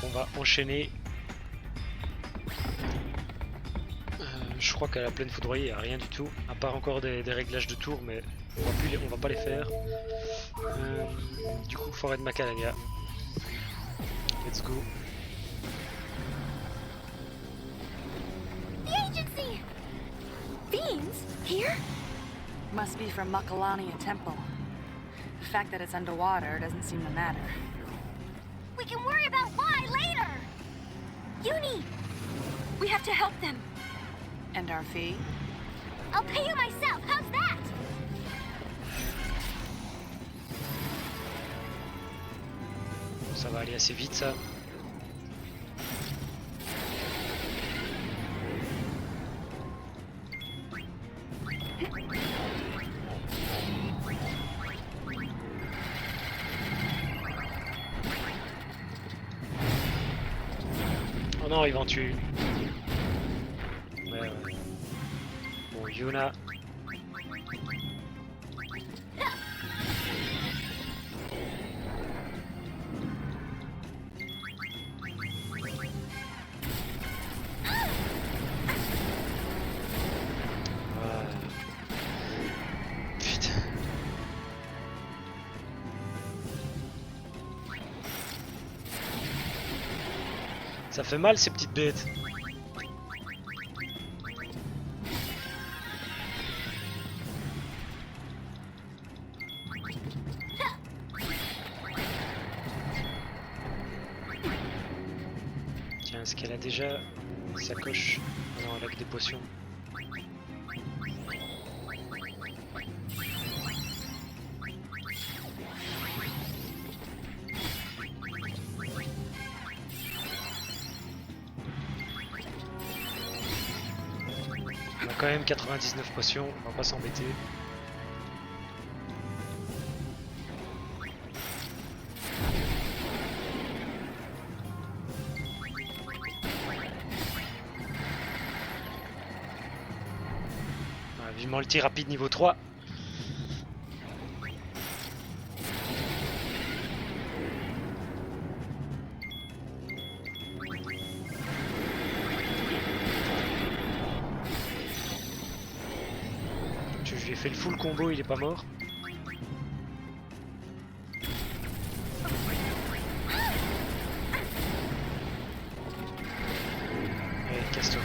on va enchaîner. Je crois qu'à la plaine foudroyée, il n'y a rien du tout, à part encore des réglages de tour, mais on va pas les faire. Du coup, forêt de Macadamia. Let's go. The agency! Fiends? Here? Must be from Makalania Temple. The fact that it's underwater doesn't seem to matter. We can worry about why later! Uni! We have to help them. And our fee? I'll pay you myself, how's that? Ça va aller assez vite ça. Oh non, ils vont tuer. Ouais. Bon, Yuna. Putain. Ça fait mal ces petites bêtes. Tiens, est-ce qu'elle a déjà sa coche? Ah non, elle a que des potions. On a quand même 99 potions, on va pas s'embêter. Vivement le tir rapide niveau 3. Je lui ai fait le full combo, il est pas mort. Allez, casse-toi.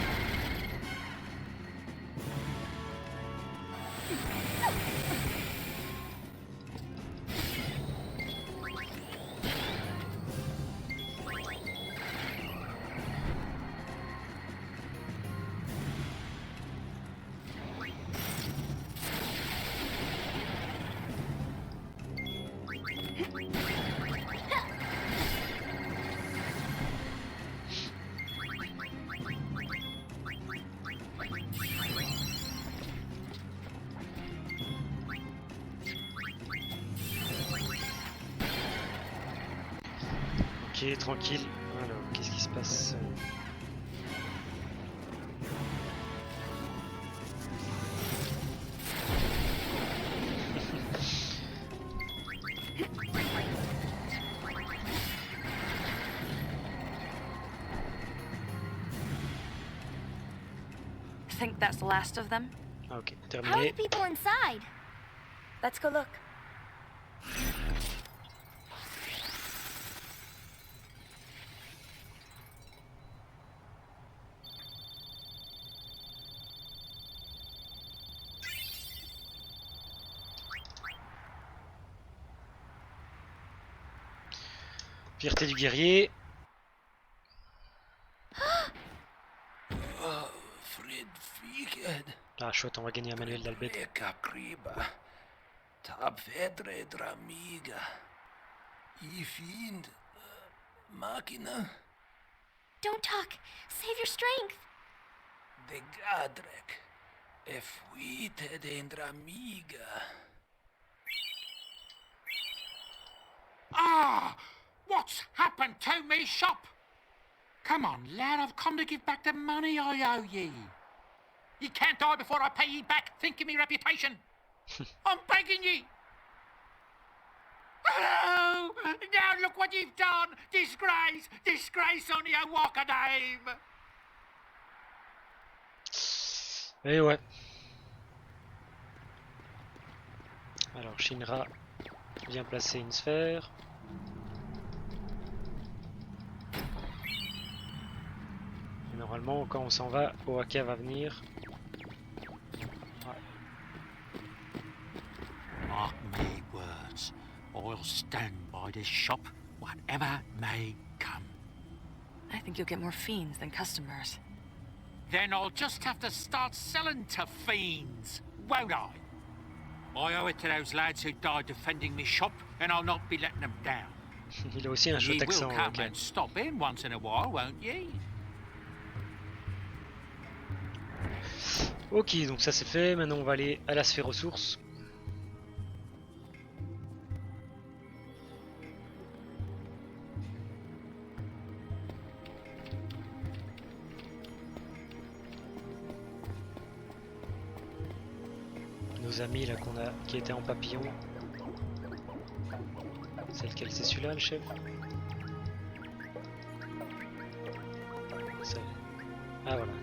Ok, tranquille. Alors, qu'est-ce qui se passe? Think that's the last of them? Ah, ok, How are the terminé. people inside? Let's go look. Fierté du guerrier. Ah, chouette, on va gagner un manuel d'Albed. Tab vedre dramiga. I fiend. Machina. Don't talk. Save your strength. De gadrek. Efuite de dramiga. Ah! What's happened to me shop? Come on, lad, I've come to give back the money I owe ye. Ye can't die before I pay ye back. Think of me reputation. I'm begging ye. No! Now look what you've done! Disgrace! Disgrace on your walker name! Et ouais. Alors Shinra vient placer une sphère. Et normalement quand on s'en va, Oaka va venir. Ouais. Mark me words. I'll stand by this shop, whatever may come. I think you'll get more fiends than customers. Then I'll just have to start selling to fiends, won't I? I owe it to those lads who died defending me shop, and I'll not be letting them down. Il a aussi un Ye chouette will accent. come Oaka. and stop in once in a while, won't ye? Ok, donc ça c'est fait. Maintenant on va aller à la sphère ressources. Nos amis là qui étaient en papillon. C'est lequel? C'est celui-là le chef? Ça- Ah voilà.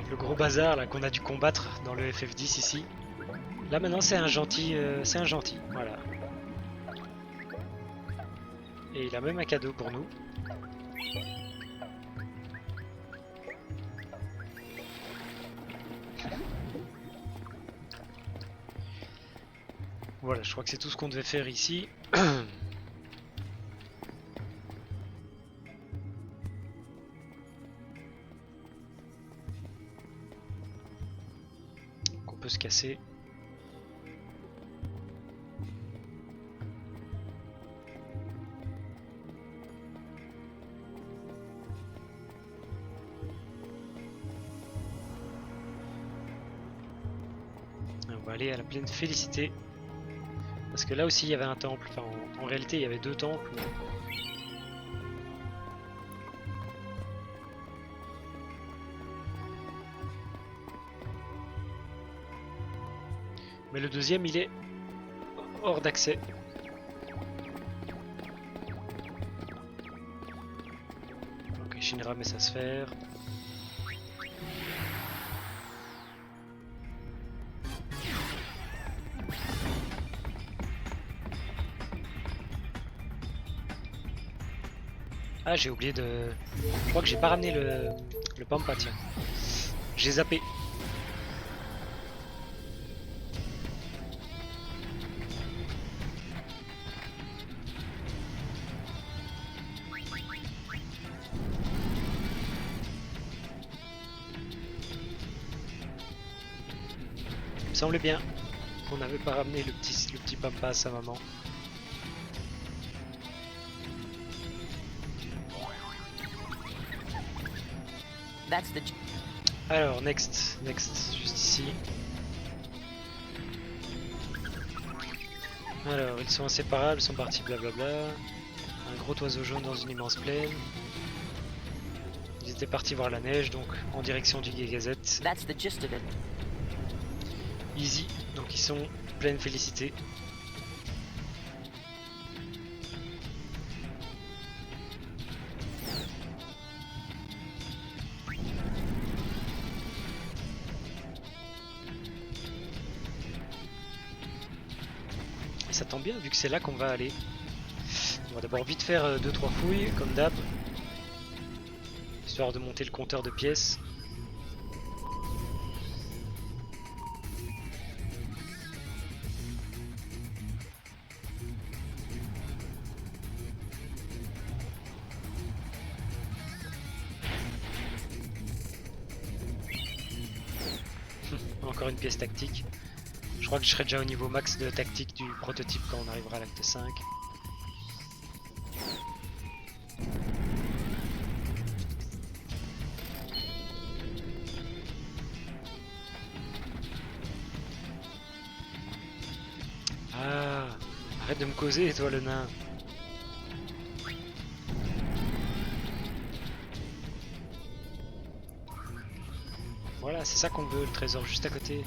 Le gros bazar là qu'on a dû combattre dans le FF10 ici. Là maintenant c'est un gentil, voilà. Et il a même un cadeau pour nous. Voilà, je crois que c'est tout ce qu'on devait faire ici. Qu'on peut se casser. On va aller à la plaine Félicité. Parce que là aussi il y avait un temple, enfin en réalité il y avait deux temples. Mais le deuxième il est hors d'accès. Ok, Shinra met sa sphère. Ah, j'ai oublié de... Je crois que j'ai pas ramené le Pampa, tiens. J'ai zappé. Il me semblait bien qu'on n'avait pas ramené le petit Pampa à sa maman. That's the... Alors, next, juste ici. Alors, ils sont inséparables, ils sont partis blablabla. Un gros oiseau jaune dans une immense plaine. Ils étaient partis voir la neige, donc en direction du Gazette. That's the gist of it. Easy, donc ils sont pleine félicité. Et ça tombe bien vu que c'est là qu'on va aller. On va d'abord vite faire 2-3 fouilles comme d'hab. Histoire de monter le compteur de pièces. Encore une pièce tactique. Je crois que je serai déjà au niveau max de tactique du prototype quand on arrivera à l'acte 5. Ah, arrête de me causer toi le nain. Voilà, c'est ça qu'on veut, le trésor juste à côté.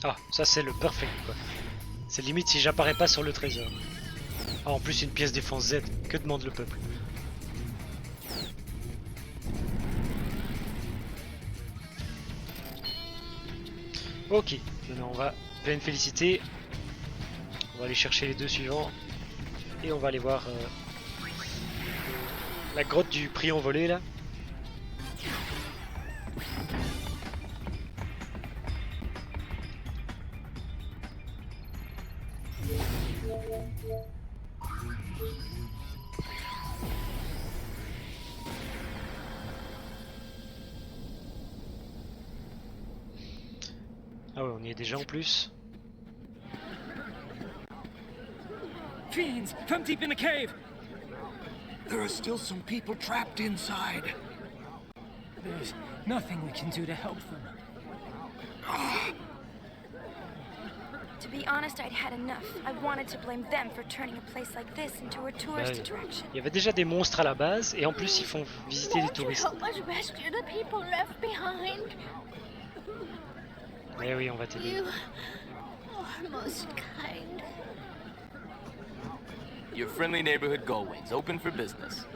Ah, ça c'est le perfect quoi. C'est limite si j'apparais pas sur le trésor. Ah, en plus une pièce défense Z, que demande le peuple? Ok, maintenant on va pleine félicité. On va aller chercher les deux suivants. Et on va aller voir la grotte du prix envolé là. Ah ouais, on y est déjà en plus. Fiends from deep in the cave! There are still some people trapped inside. There's nothing we can do to help them. To be honest, I'd had enough. I wanted to blame them for turning a place like this into a tourist Ouais. attraction. Il y avait déjà des monstres à la base et en plus ils font visiter les Won't you touristes. help us rescue the people left behind? Eh oui, on va t'aider. You are most kind. Your friendly neighborhood Gullwings, open for business.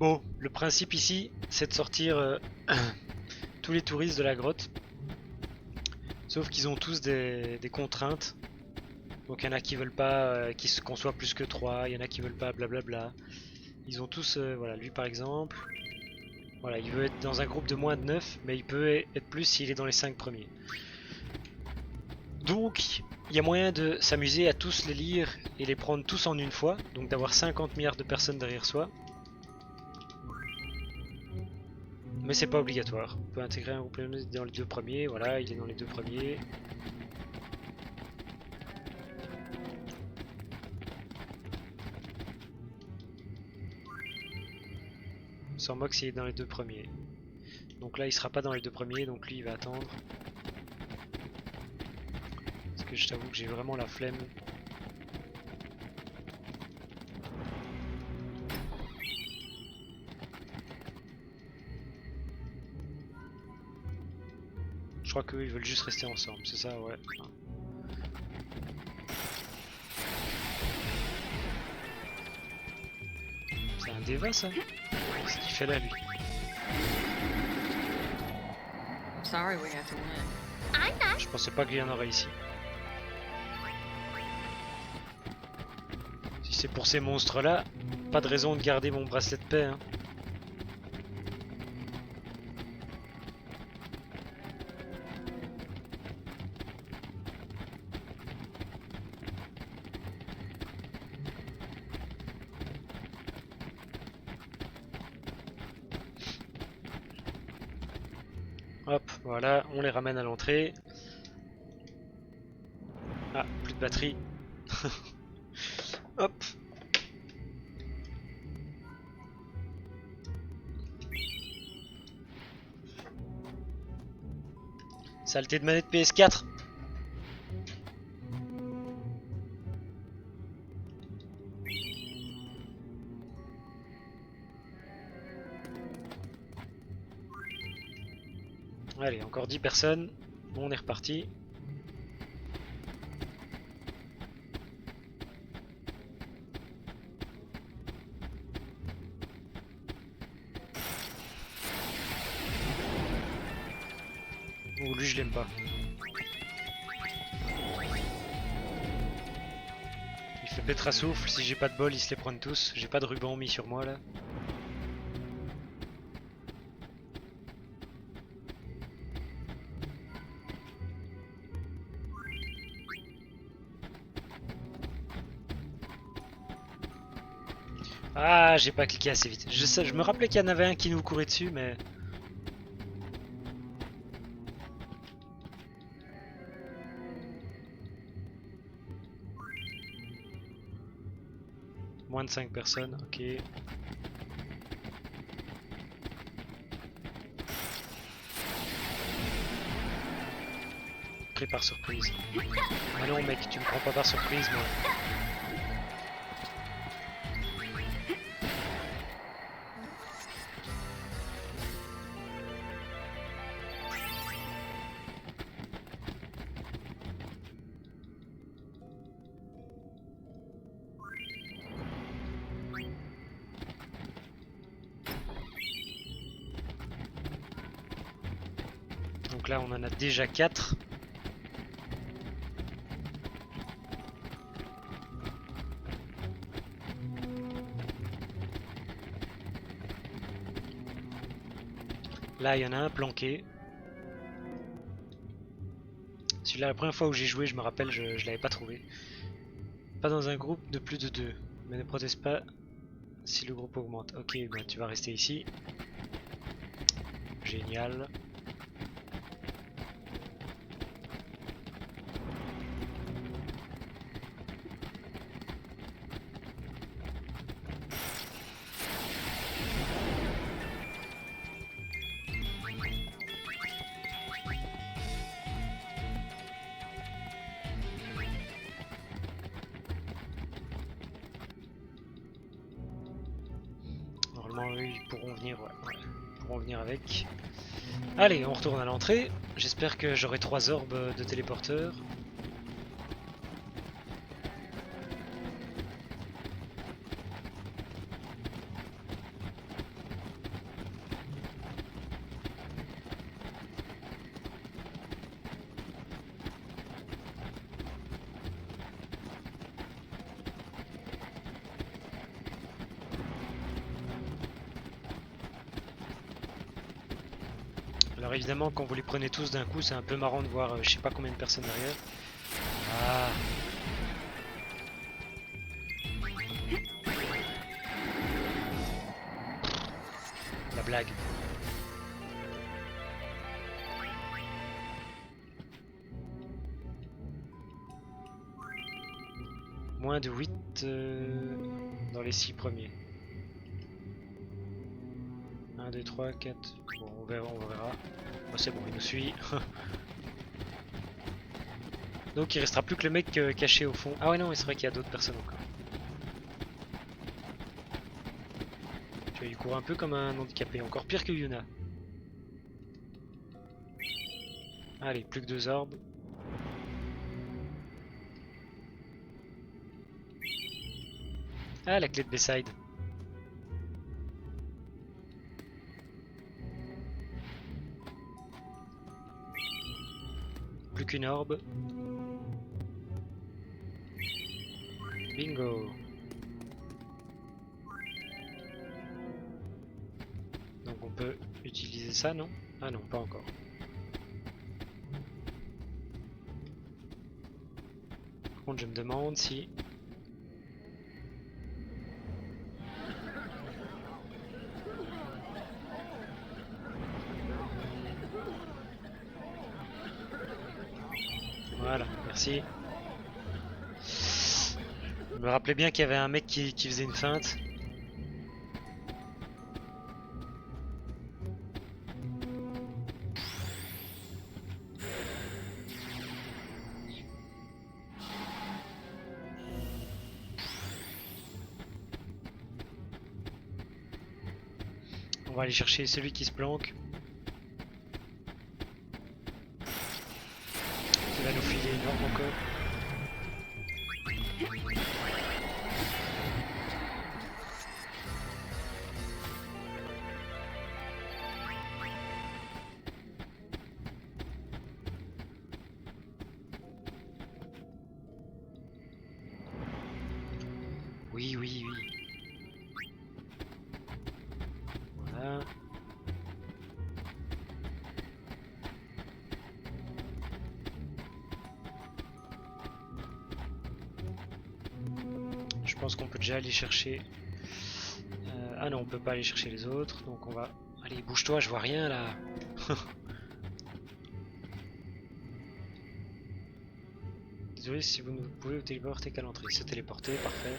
Bon, le principe ici, c'est de sortir tous les touristes de la grotte. Sauf qu'ils ont tous des contraintes. Donc il y en a qui veulent pas qu'on soit plus que 3, il y en a qui veulent pas blablabla. Ils ont tous, voilà, lui par exemple. Voilà, il veut être dans un groupe de moins de 9, mais il peut être plus s'il est dans les 5 premiers. Donc, il y a moyen de s'amuser à tous les lire et les prendre tous en une fois. Donc d'avoir 50 milliards de personnes derrière soi. Mais c'est pas obligatoire. On peut intégrer un groupe dans les 2 premiers. Voilà, il est dans les 2 premiers. Sans mox il est dans les 2 premiers. Donc là il sera pas dans les 2 premiers, donc lui il va attendre. Parce que je t'avoue que j'ai vraiment la flemme. Je crois qu'eux ils veulent juste rester ensemble, c'est ça, ouais. C'est un déva ça? Qu'est-ce qu'il fait là lui? Sorry we had to win. I'm not. Je pensais pas qu'il y en aurait ici. Si c'est pour ces monstres là, pas de raison de garder mon bracelet de paix hein. Hop, voilà, on les ramène à l'entrée. Ah, plus de batterie. Hop. Saleté de manette PS4. Allez, encore 10 personnes. On est reparti. Oh, lui je l'aime pas. Il fait pétre à souffle, si j'ai pas de bol ils se les prennent tous. J'ai pas de ruban mis sur moi là. Ah, j'ai pas cliqué assez vite. Je me rappelais qu'il y en avait un qui nous courait dessus, mais... Moins de 5 personnes, ok. Pris par surprise. Ah non mec, tu me prends pas par surprise moi. Donc là on en a déjà 4. Là il y en a un planqué. Celui-là, la première fois où j'ai joué, je me rappelle, je l'avais pas trouvé. Pas dans un groupe de plus de 2. Mais ne proteste pas si le groupe augmente. Ok, bah tu vas rester ici. Génial. Normalement, eux, ils pourront venir, ouais, ils pourront venir avec. Allez, on retourne à l'entrée. J'espère que j'aurai 3 orbes de téléporteurs. Alors évidemment, quand vous les prenez tous d'un coup, c'est un peu marrant de voir je sais pas combien de personnes derrière. Ah. La blague. Moins de 8 dans les 6 premiers. 1, 2, 3, 4. Bon, on verra, on verra. Oh, c'est bon, il nous suit. Donc il restera plus que le mec caché au fond. Ah ouais non, c'est vrai qu'il y a d'autres personnes encore. Tu vois, il court un peu comme un handicapé, encore pire que Yuna. Allez, plus que 2 orbes. Ah, la clé de Bayside. Plus qu'une orbe. Bingo. Donc on peut utiliser ça, non? Ah non, pas encore. Par contre, je me demande si... Voilà, merci. Je me rappelais bien qu'il y avait un mec qui faisait une feinte. On va aller chercher celui qui se planque. Qui va nous filer une orbe encore. Oui, oui, oui. Voilà. Je pense qu'on peut déjà aller chercher... Ah non, on peut pas aller chercher les autres, donc on va... Allez, bouge-toi, je vois rien là. Désolé si vous ne pouvez vous téléporter qu'à l'entrée. Se téléporter, parfait.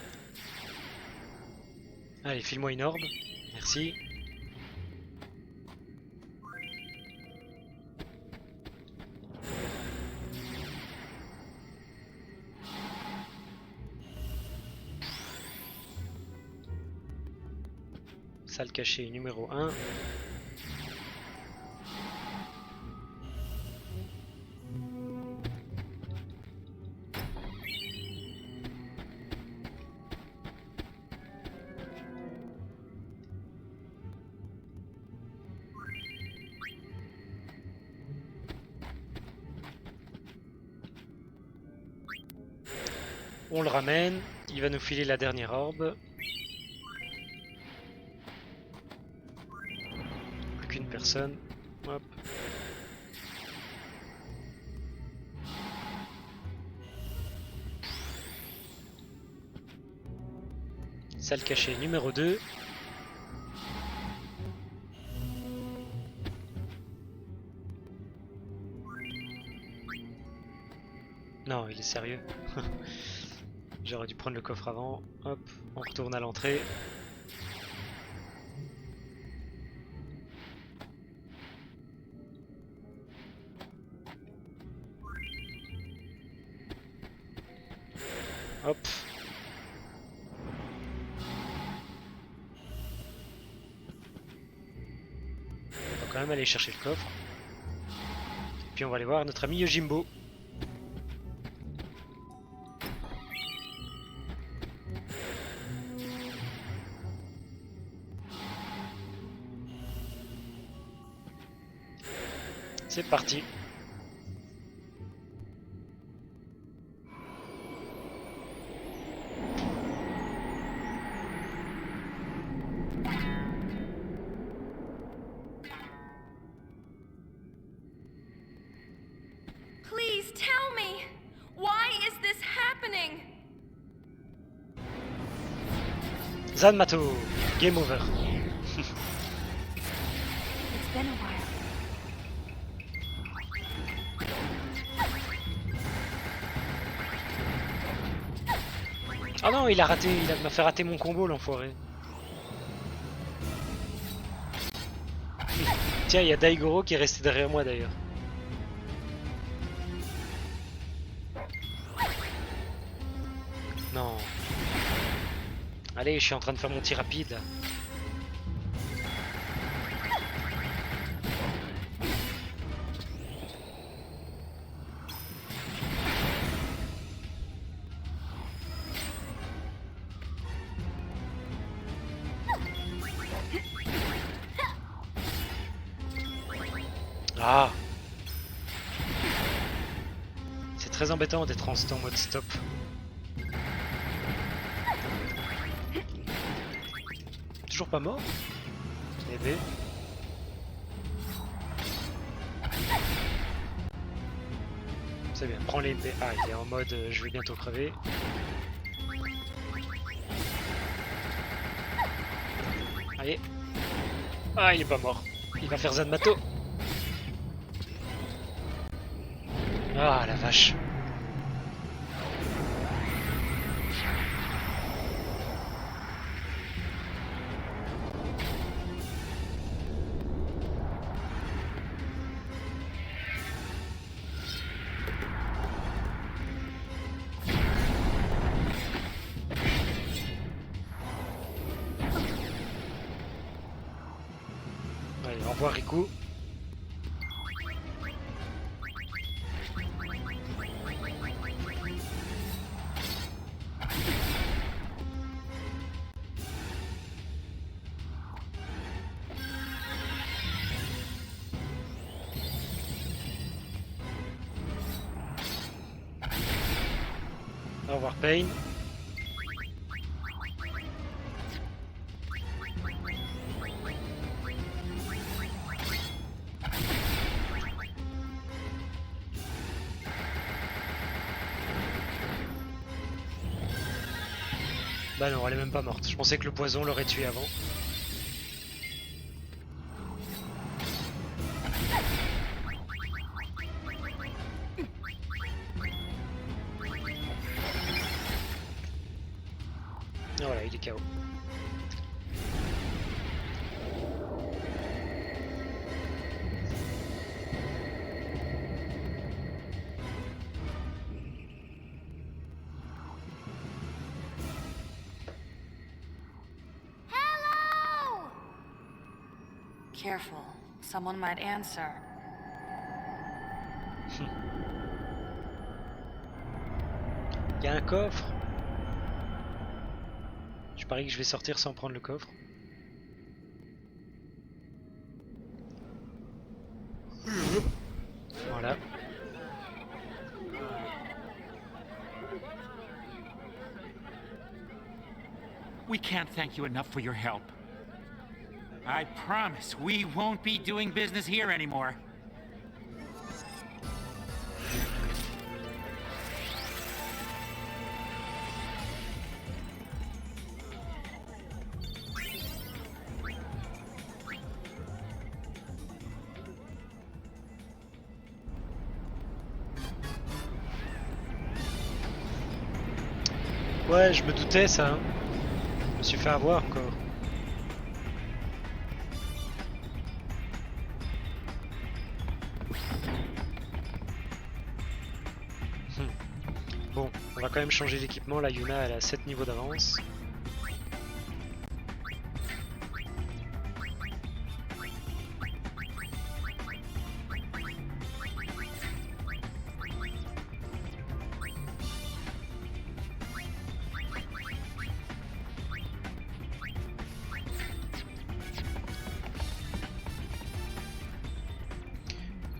Allez, file-moi une orbe. Merci. Salle cachée numéro 1. On le ramène, il va nous filer la dernière orbe. Plus qu'une personne. Hop. Salle cachée numéro 2. Non, il est sérieux. J'aurais dû prendre le coffre avant. Hop, on retourne à l'entrée. Hop. On va quand même aller chercher le coffre. Et puis on va aller voir notre ami Yojimbo. C'est parti. Please tell me, why is this happening? Zanmato, game over. It's been a while. Ah non, il a raté, m'a fait rater mon combo, l'enfoiré. Tiens, il y a Daigoro qui est resté derrière moi d'ailleurs. Non. Allez, je suis en train de faire mon tir rapide là. Ah. C'est très embêtant d'être en mode stop. Toujours pas mort? Eh ben. C'est bien, prends l'épée. Ah, il est en mode je vais bientôt crever. Allez. Ah, il est pas mort. Il va faire Zanmato. Ah la vache. Allez, au revoir Riku. Au revoir Pain. Bah non, elle est même pas morte. Je pensais que le poison l'aurait tuée avant. Ah, voilà, il est KO. careful. Someone might answer. Il y a un coffre. Je parie que je vais sortir sans prendre le coffre. Voilà. We can't thank you enough for your help. I promise we won't be doing business here anymore. Ouais, je me doutais ça. Hein. Je me suis fait avoir encore. Bon, on va quand même changer l'équipement. La Yuna, elle a 7 niveaux d'avance.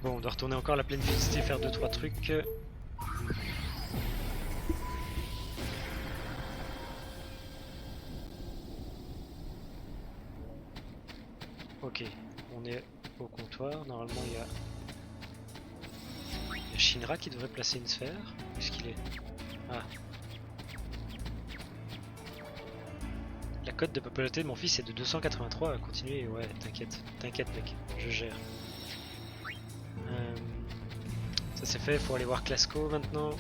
Bon, on doit retourner encore à la pleine félicité, faire 2-3 trucs. Ok, on est au comptoir. Normalement, il y a Shinra qui devrait placer une sphère. Où est-ce qu'il est? Ah. La cote de popularité de mon fils est de 283. Continuez, ouais, t'inquiète. T'inquiète, mec, je gère. Ça c'est fait, faut aller voir Clasco maintenant.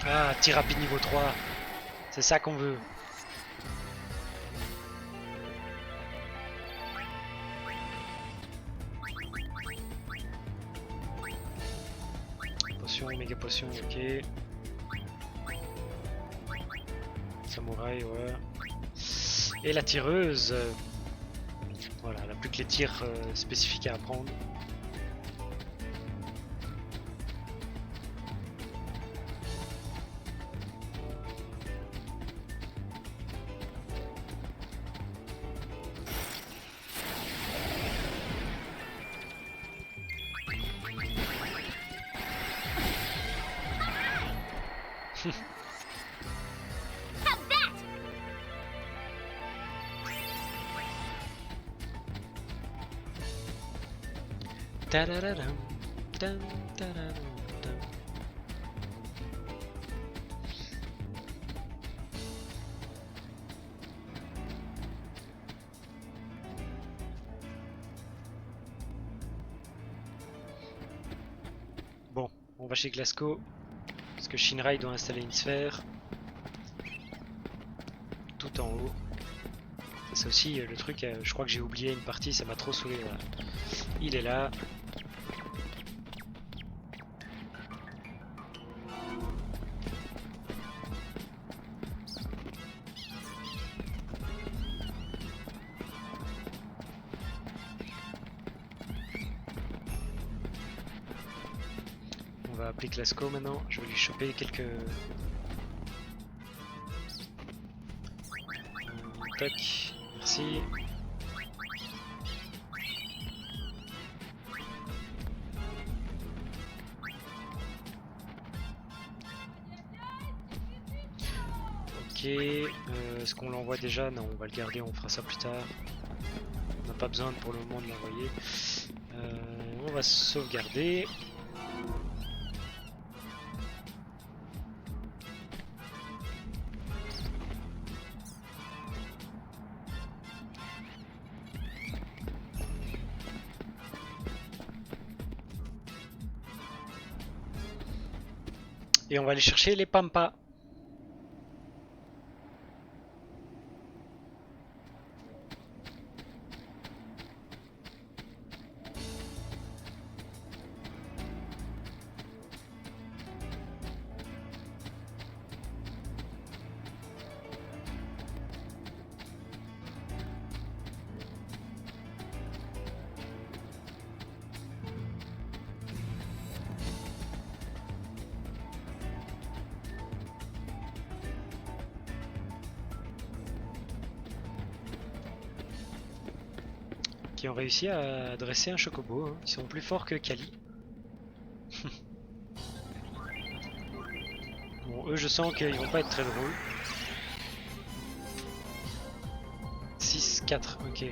Ah, tir rapide niveau 3. C'est ça qu'on veut. Potion, méga potion, ok. Samouraï, ouais. Et la tireuse. Voilà, elle n'a plus que les tirs spécifiques à apprendre. How's that? Tarararam, tam, tararam, tam. Bon, on va chez Glasgow. Parce que Shinra il doit installer une sphère. Tout en haut. C'est aussi le truc, je crois que j'ai oublié une partie, ça m'a trop saoulé. Voilà. Il est là. On va appeler Clasco maintenant, je vais lui choper quelques... tac, merci. Ok, est-ce qu'on l'envoie déjà? Non, on va le garder, on fera ça plus tard. On n'a pas besoin pour le moment de l'envoyer. On va sauvegarder. Et on va aller chercher les pampas. qui ont réussi à dresser un chocobo. Hein. Ils sont plus forts que Kali. Bon, eux, je sens qu'ils vont pas être très drôles. 6, 4, ok.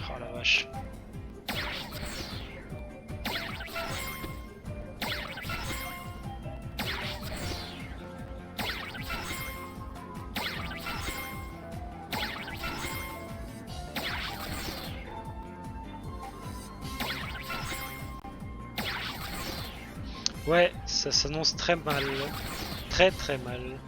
Oh la vache. Ouais, ça s'annonce très mal. Très très mal.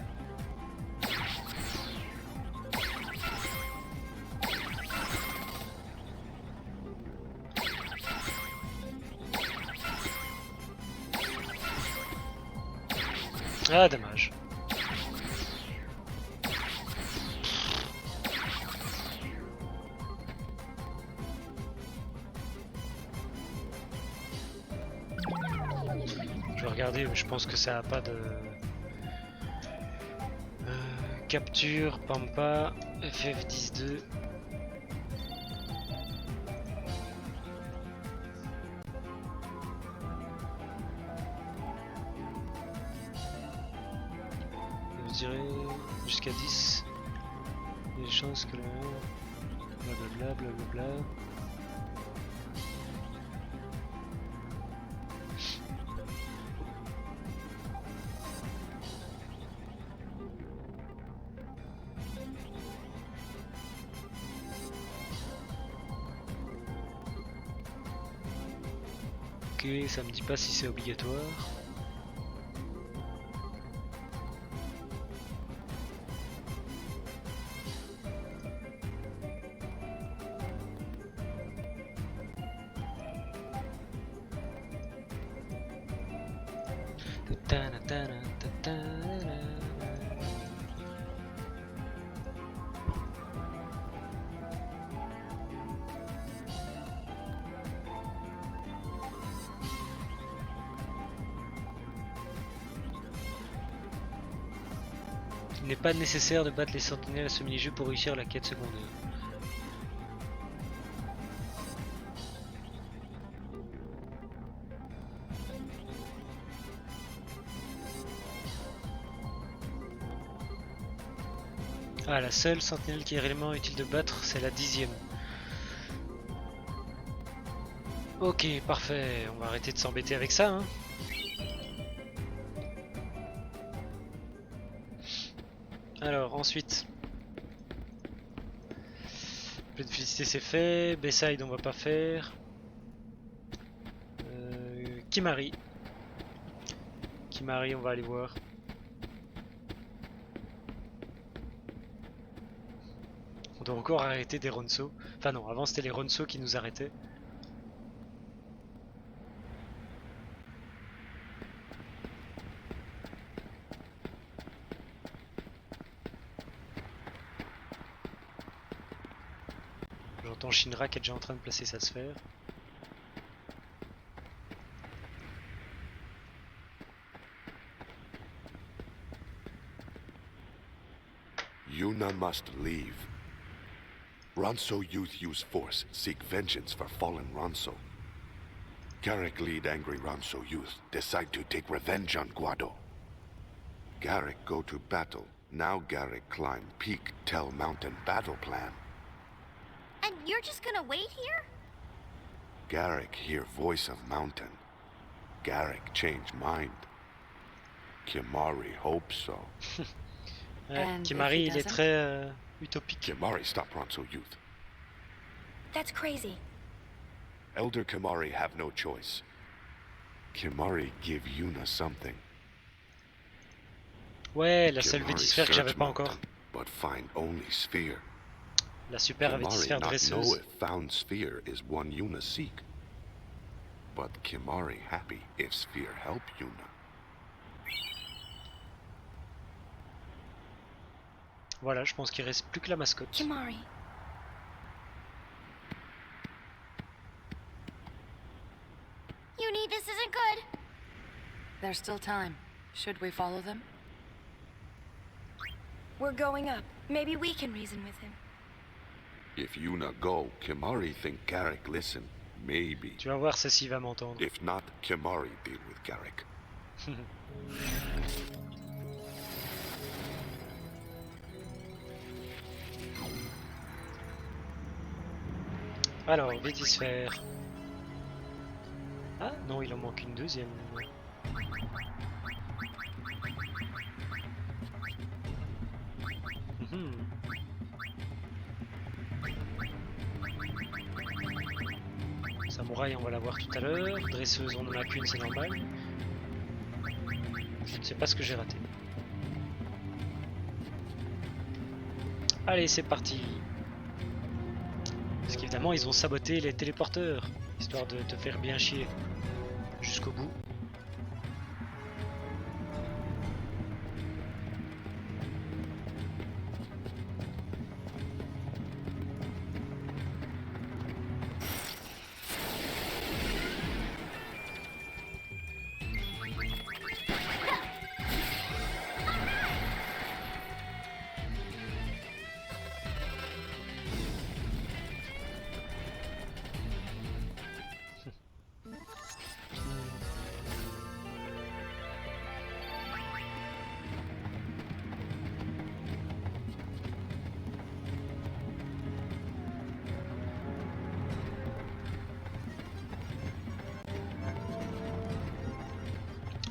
Ah, dommage. Je vais regarder, mais je pense que ça a pas de... capture, Pampa, FF12. Je dirais jusqu'à 10. Il y a des chances que le... Blablabla, blablabla. Ok, ça me dit pas si c'est obligatoire. Il n'est pas nécessaire de battre les sentinelles à ce mini-jeu pour réussir la quête secondaire. Ah, la seule sentinelle qui est réellement utile de battre, c'est la 10e. Ok, parfait, on va arrêter de s'embêter avec ça. Hein. Alors, ensuite. Plein de félicité, c'est fait. Bayside, on va pas faire. Kimari. Kimari, on va aller voir. On doit encore arrêter des Ronso. Enfin non, avant c'était les Ronso qui nous arrêtaient. J'entends Shinra qui est déjà en train de placer sa sphère. Yuna must leave. Ronso youth use force, seek vengeance for fallen Ronso. Garrick lead angry Ronso youth, decide to take revenge on Guado. Garrick go to battle. Now Garrick climb peak Tell Mountain battle plan. And you're just gonna wait here? Garrick hear voice of mountain. Garrick change mind. Kimari hope so. And Kimari, if he il est doesn't? très utopique. Kimari stop Ronso youth. That's crazy. Elder Kimari have no choice. Kimari give Yuna something. Ouais, la seule Kimari Vétisphère que j'avais search pas encore. mountain, but find only sphere. La super Kimari Vétisphère not know dresseuse. if found sphere is one Yuna seek. But Kimari happy if sphere help Yuna. Voilà, je pense qu'il reste plus que la mascotte. Kimari. There's still time. Should we follow them? We're going up. Maybe we can reason with him. If Yuna go, Kimari think Garrick listen. Maybe. Tu vas voir ça s'il va m'entendre. If not, Kimari deal with Garrick. Alors, Vétisphère. Ah non, il en manque une deuxième. Mhm. Samouraï, on va la voir tout à l'heure. Dresseuse, on en a qu'une, c'est normal. Je ne sais pas ce que j'ai raté. Allez, c'est parti. Parce qu'évidemment, ils ont saboté les téléporteurs, histoire de te faire bien chier jusqu'au bout.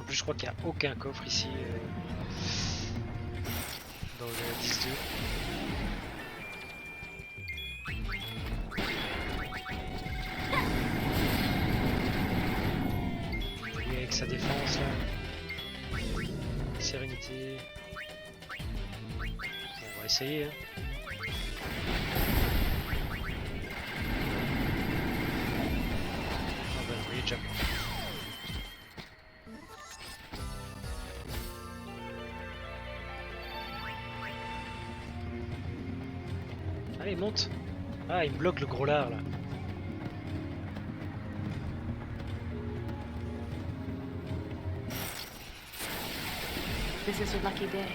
Je crois qu'il n'y a aucun coffre ici dans le 10-2. Lui avec sa défense là. Sérénité. Bon, on va essayer. Hein. Ah bah non, il est déjà mort. Allez, monte. Ah, il me bloque le gros lard là. This is your lucky day.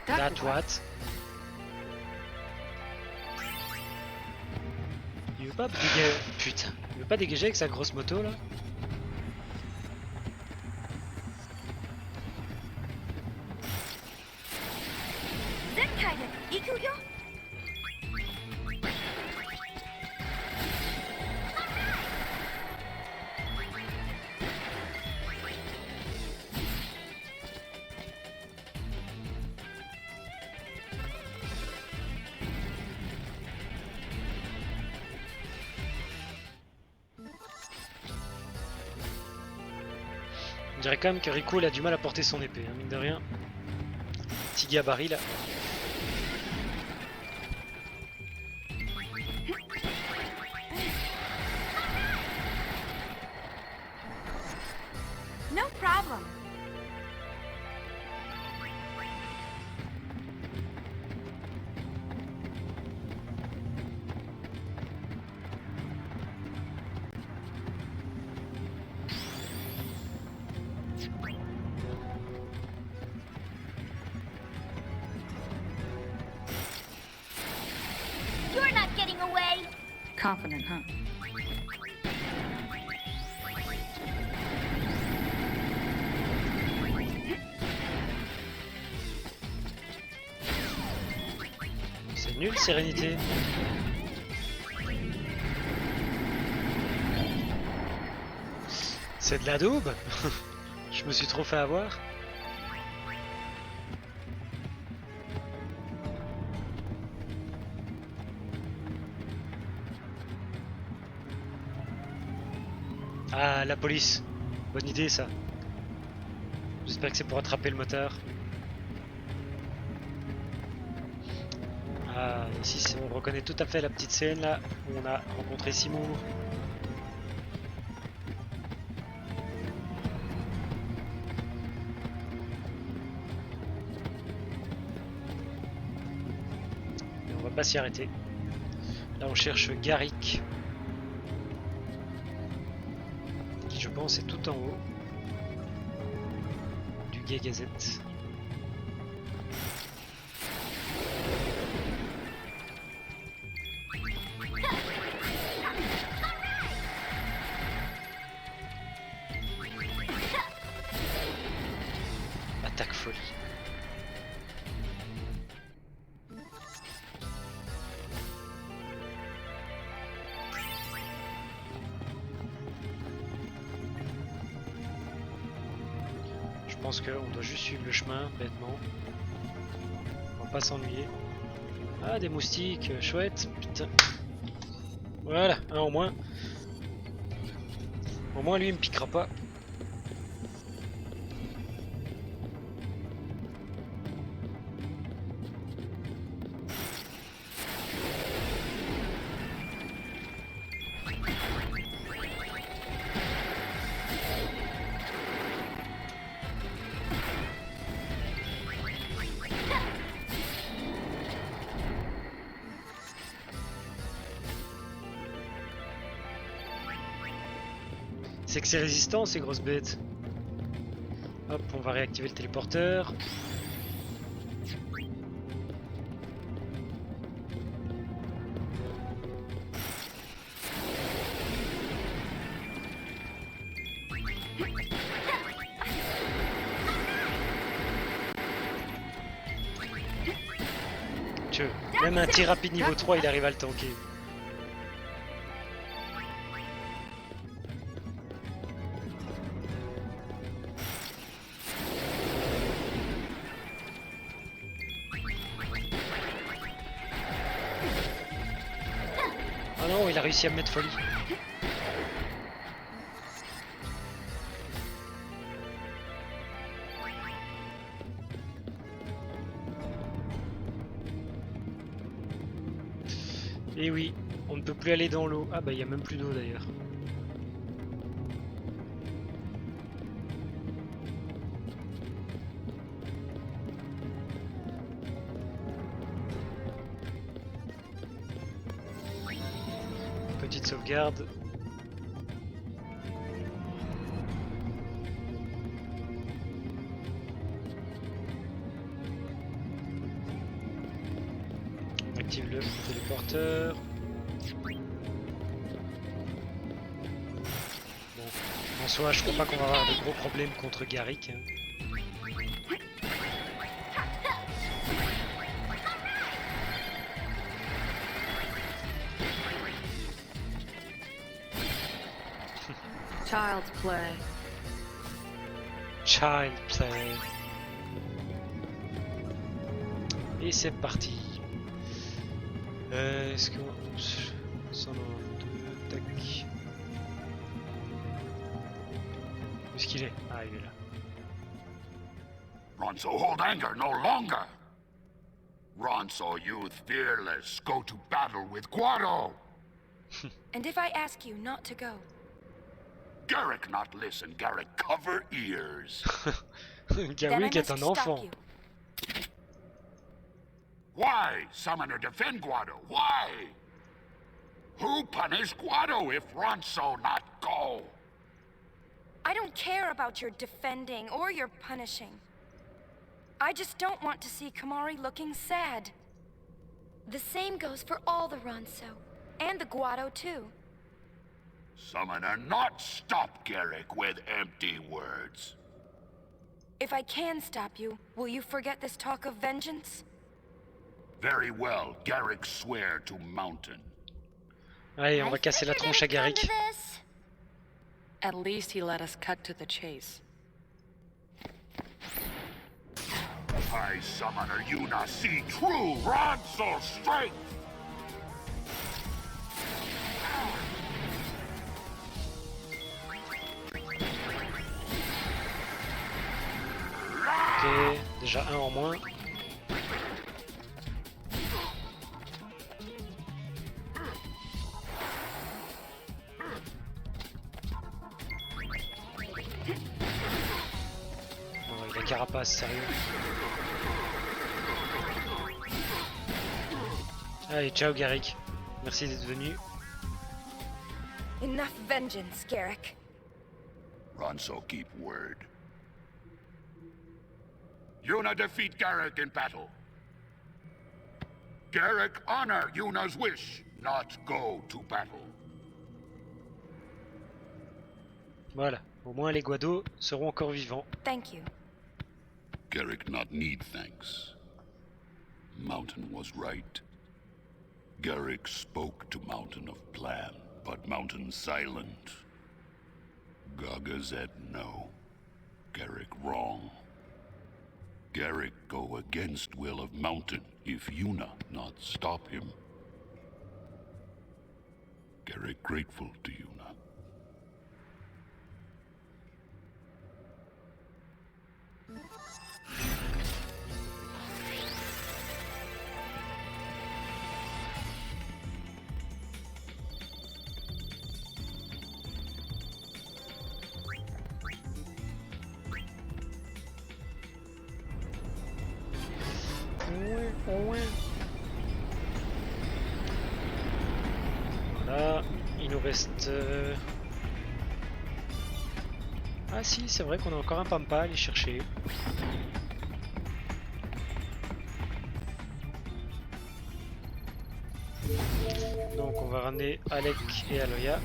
That what? Il veut pas dégager... Putain, il veut pas dégager avec sa grosse moto là? On dirait quand même que Rico il a du mal à porter son épée, hein, mine de rien. Petit gabarit là. No problem. Confident, huh? C'est nul, Sérénité. C'est de la daube. Je me suis trop fait avoir. Ah, la police. Bonne idée, ça. J'espère que c'est pour attraper le moteur. Ah, ici on reconnaît tout à fait la petite scène là où on a rencontré Seymour. Mais on va pas s'y arrêter. Là on cherche Garrick, qui je pense est tout en haut du Gay Gazette. Attaque folie. Je pense qu'on doit juste suivre le chemin, bêtement. On va pas s'ennuyer. Ah, des moustiques, chouette, putain. Voilà, un en moins. Au moins lui il me piquera pas. C'est que c'est résistant ces grosses bêtes. Hop, on va réactiver le téléporteur. Tiens, même un tir rapide niveau 3 il arrive à le tanker. Oh non, il a réussi à me mettre folie. Et oui, on ne peut plus aller dans l'eau. Ah bah il n'y a même plus d'eau d'ailleurs. Petite sauvegarde. On active le téléporteur. Bon, en soi, je crois pas qu'on va avoir de gros problèmes contre Garrick. Hein. Child's play. Child play. Et c'est parti. Est-ce que... 192, tac. Où est-ce qu'il est? Ah, il est là. Ronso, hold anger no longer. Ronso, youth fearless, go to battle with Guado. And if I ask you not to go? Garrick not listen, Garrick cover ears. Garrick est un enfant. Why, Summoner, defend Guado? Why? Who punish Guado if Ronso not go? I don't care about your defending or your punishing. I just don't want to see Kamari looking sad. The same goes for all the Ronso. And the Guado, too. Summoner, not stop Garrick with empty words. If I can stop you, will you forget this talk of vengeance? Very well, Garrick swear to Mountain. Allez, on va casser la tronche à Garrick. At least he let us cut to the chase. I, Summoner Yuna, see true Ronso strength! Ok, déjà un en moins. Oh, il a carapace, sérieux. Allez, ciao Garrick. Merci d'être venu. Enough vengeance, Garrick. Ronso keep word. Yuna defeat Garrick in battle. Garrick honor Yuna's wish, not go to battle. Voilà, au moins les Guado seront encore vivants. Thank you. Garrick not need thanks. Mountain was right. Garrick spoke to Mountain of plan, but Mountain silent. Gagazet no. Garrick wrong. Garrick go against will of Mountain if Yuna not stop him. Garrick grateful to Yuna. Voilà, il nous reste... Ah si, c'est vrai qu'on a encore un Pampa à aller chercher. Donc on va ramener Alec et Aloya.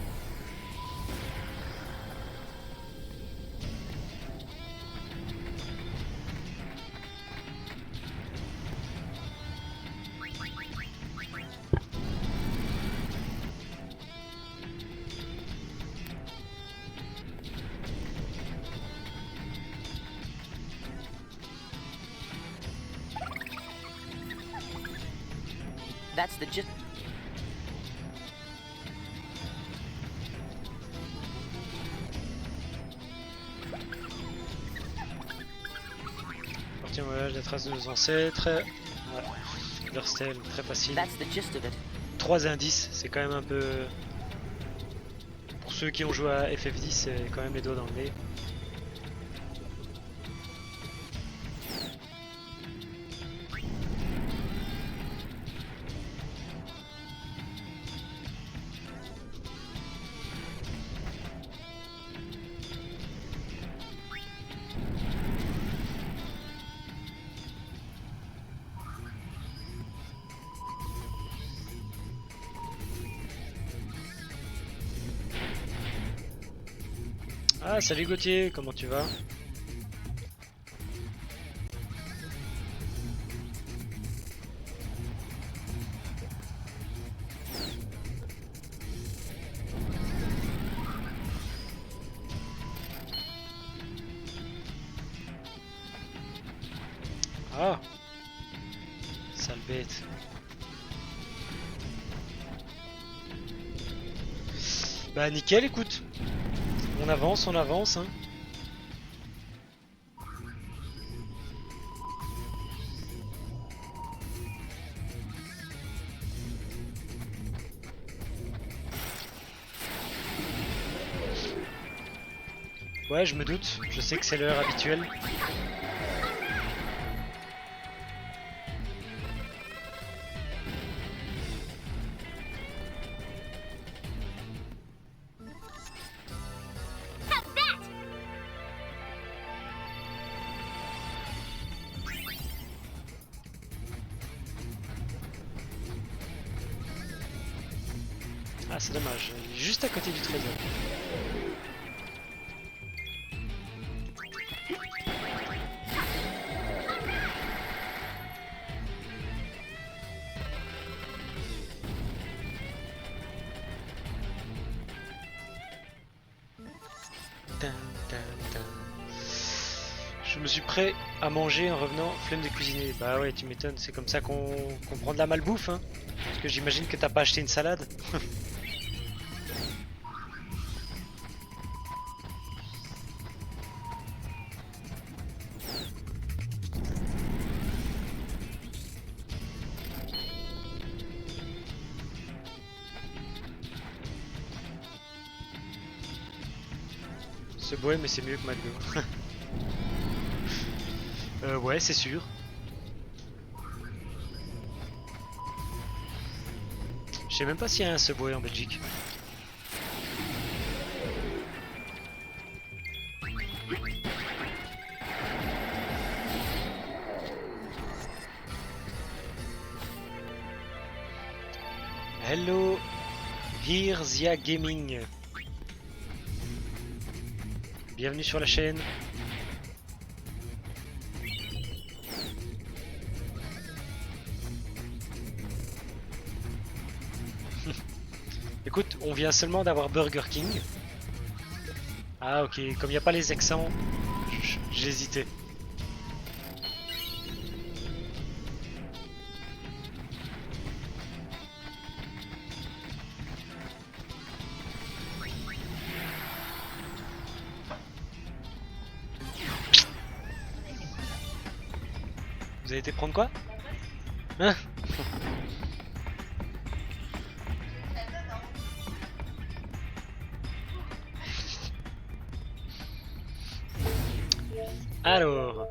That's the gist. Partir en voyage des traces de nos ancêtres. Voilà. Verstel, très facile. That's the gist of it. 3 indices, c'est quand même un peu... Pour ceux qui ont joué à FF10, c'est quand même les doigts dans le nez. Ah, salut Gauthier, comment tu vas? Ah, sale bête. Bah nickel, écoute. On avance, hein. Ouais, je me doute, je sais que c'est l'heure habituelle. Ah, c'est dommage, il est juste à côté du trésor. Je me suis prêt à manger en revenant, flemme de cuisiner. Bah ouais, tu m'étonnes, c'est comme ça qu'on prend de la malbouffe, hein. Parce que j'imagine que t'as pas acheté une salade. Ce bohème, mais c'est mieux que McDo. Ouais, c'est sûr. Je sais même pas s'il y a un Subway en Belgique. Hello, Herzia Gaming. Bienvenue sur la chaîne. Écoute, on vient seulement d'avoir Burger King. Ah ok, comme il n'y a pas les accents, j'hésitais. Vous avez été prendre quoi? Hein? Alors,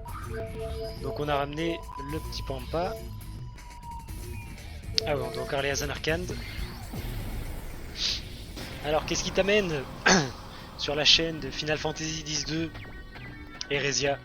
donc on a ramené le petit Pampa. Ah ouais, on doit encore aller à Zanarkand. Alors, qu'est-ce qui t'amène sur la chaîne de Final Fantasy X-2 Hérésia?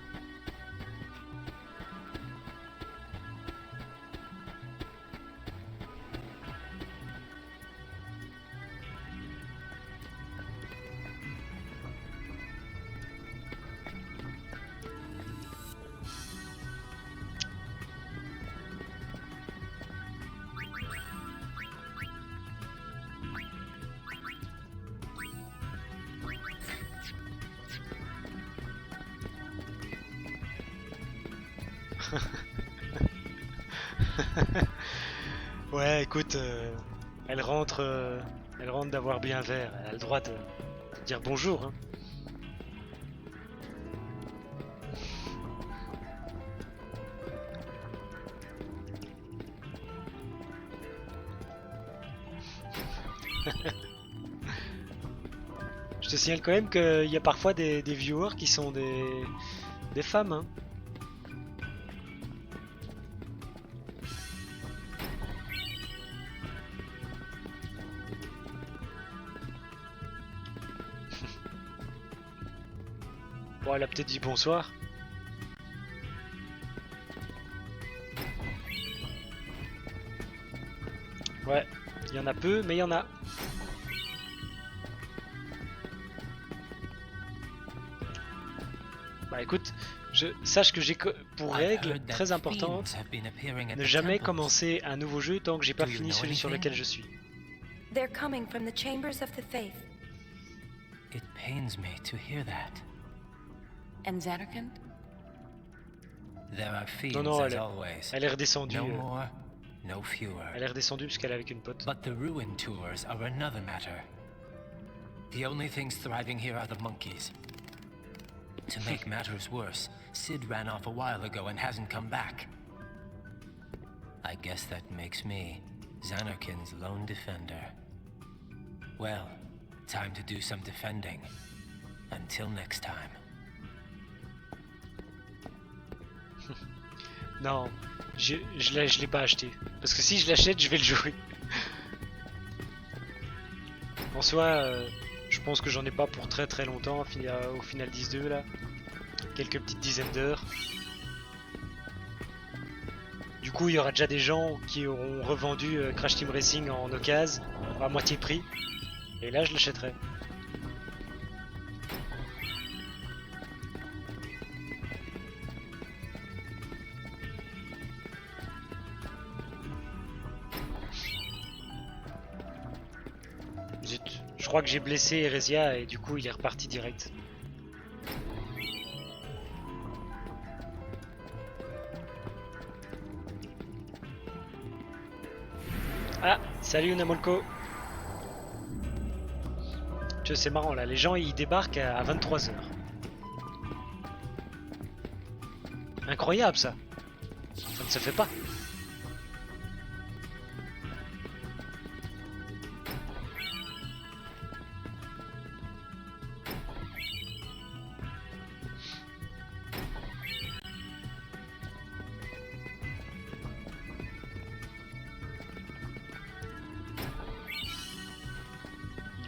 Ouais, écoute, elle rentre d'avoir bien vert. Elle a le droit de dire bonjour. Hein. Je te signale quand même qu'il y a parfois des viewers qui sont des femmes. Hein. Bon, elle a peut-être dit bonsoir. Ouais, il y en a peu, mais il y en a. Bah écoute, sache que j'ai pour règle très importante ne jamais commencer un nouveau jeu tant que j'ai pas fini celui sur lequel je suis. They're coming from the chambers of the faith. It pains me to hear that. And Zanarkand? There are fiends Non, as always. elle est redescendue. No more, no fewer. Elle est redescendue parce qu'elle est avec une pote. But the ruin tours are another matter. The only things thriving here are the monkeys. To make matters worse, Sid ran off a while ago and hasn't come back. I guess that makes me Zanarkand's lone defender. Well, time to do some defending. Until next time. Non, je l'ai pas acheté. Parce que si je l'achète, je vais le jouer. En soi, je pense que j'en ai pas pour très très longtemps au final 10-2 là. Quelques petites dizaines d'heures. Du coup, il y aura déjà des gens qui auront revendu Crash Team Racing en occasion à moitié prix. Et là, je l'achèterai. Zut, je crois que j'ai blessé Eresia et du coup, il est reparti direct. Ah, salut Namolko. Tu vois, c'est marrant là, les gens ils débarquent à 23 h. Incroyable ça. Ça ne se fait pas.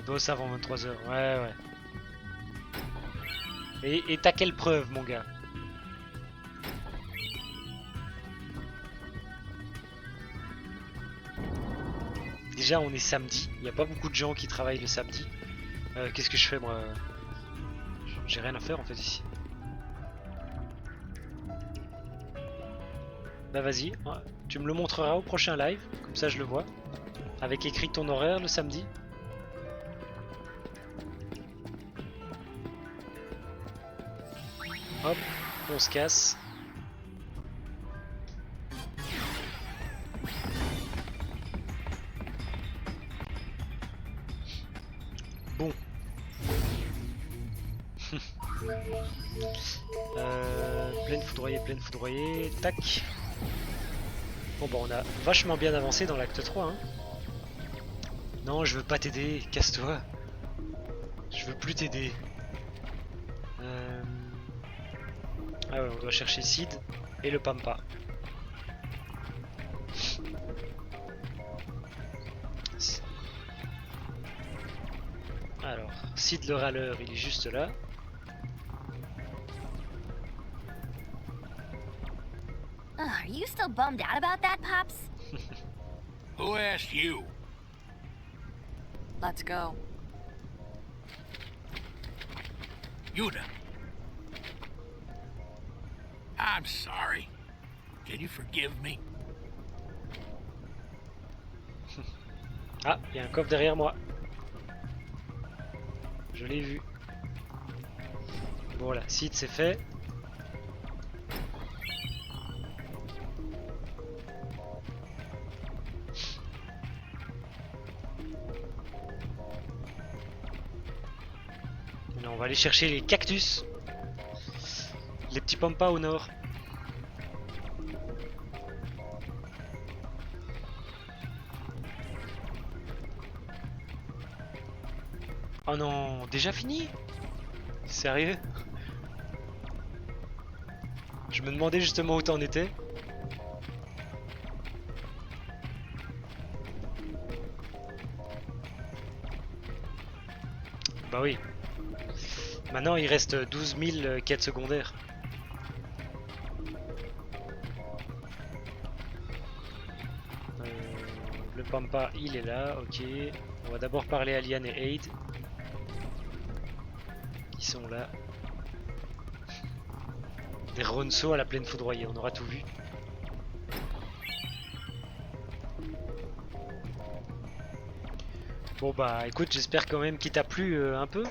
Bosse avant 23 h, ouais. Et t'as quelle preuve, mon gars? Déjà, on est samedi, il n'y a pas beaucoup de gens qui travaillent le samedi. Qu'est-ce que je fais, moi? J'ai rien à faire, en fait, ici. Bah vas-y, tu me le montreras au prochain live, comme ça je le vois. Avec écrit ton horaire le samedi. Hop, on se casse. Bon. Pleine foudroyée, tac. Bon bah on a vachement bien avancé dans l'acte 3 hein. Non, je veux pas t'aider, casse-toi. Je veux plus t'aider. Ah ouais, on doit chercher Sid et le Pampa. Alors, Sid le râleur, il est juste là. Are you still bummed out about that, Pops? Who asked you? Let's go. Yuna. I'm sorry. Can you forgive me? Ah, il y a un coffre derrière moi. Je l'ai vu. Voilà, Sid c'est fait. Maintenant, on va aller chercher les cactus. Les petits pampas au nord. Oh non, déjà fini? Sérieux? Je me demandais justement où t'en étais. Bah oui. Maintenant il reste 12 000 quêtes secondaires. Le Pampa il est là, ok. On va d'abord parler à Lian et Aid. Qui sont là. Des Ronso à la plaine foudroyée, on aura tout vu. Bon bah écoute, j'espère quand même qu'il t'a plu un peu.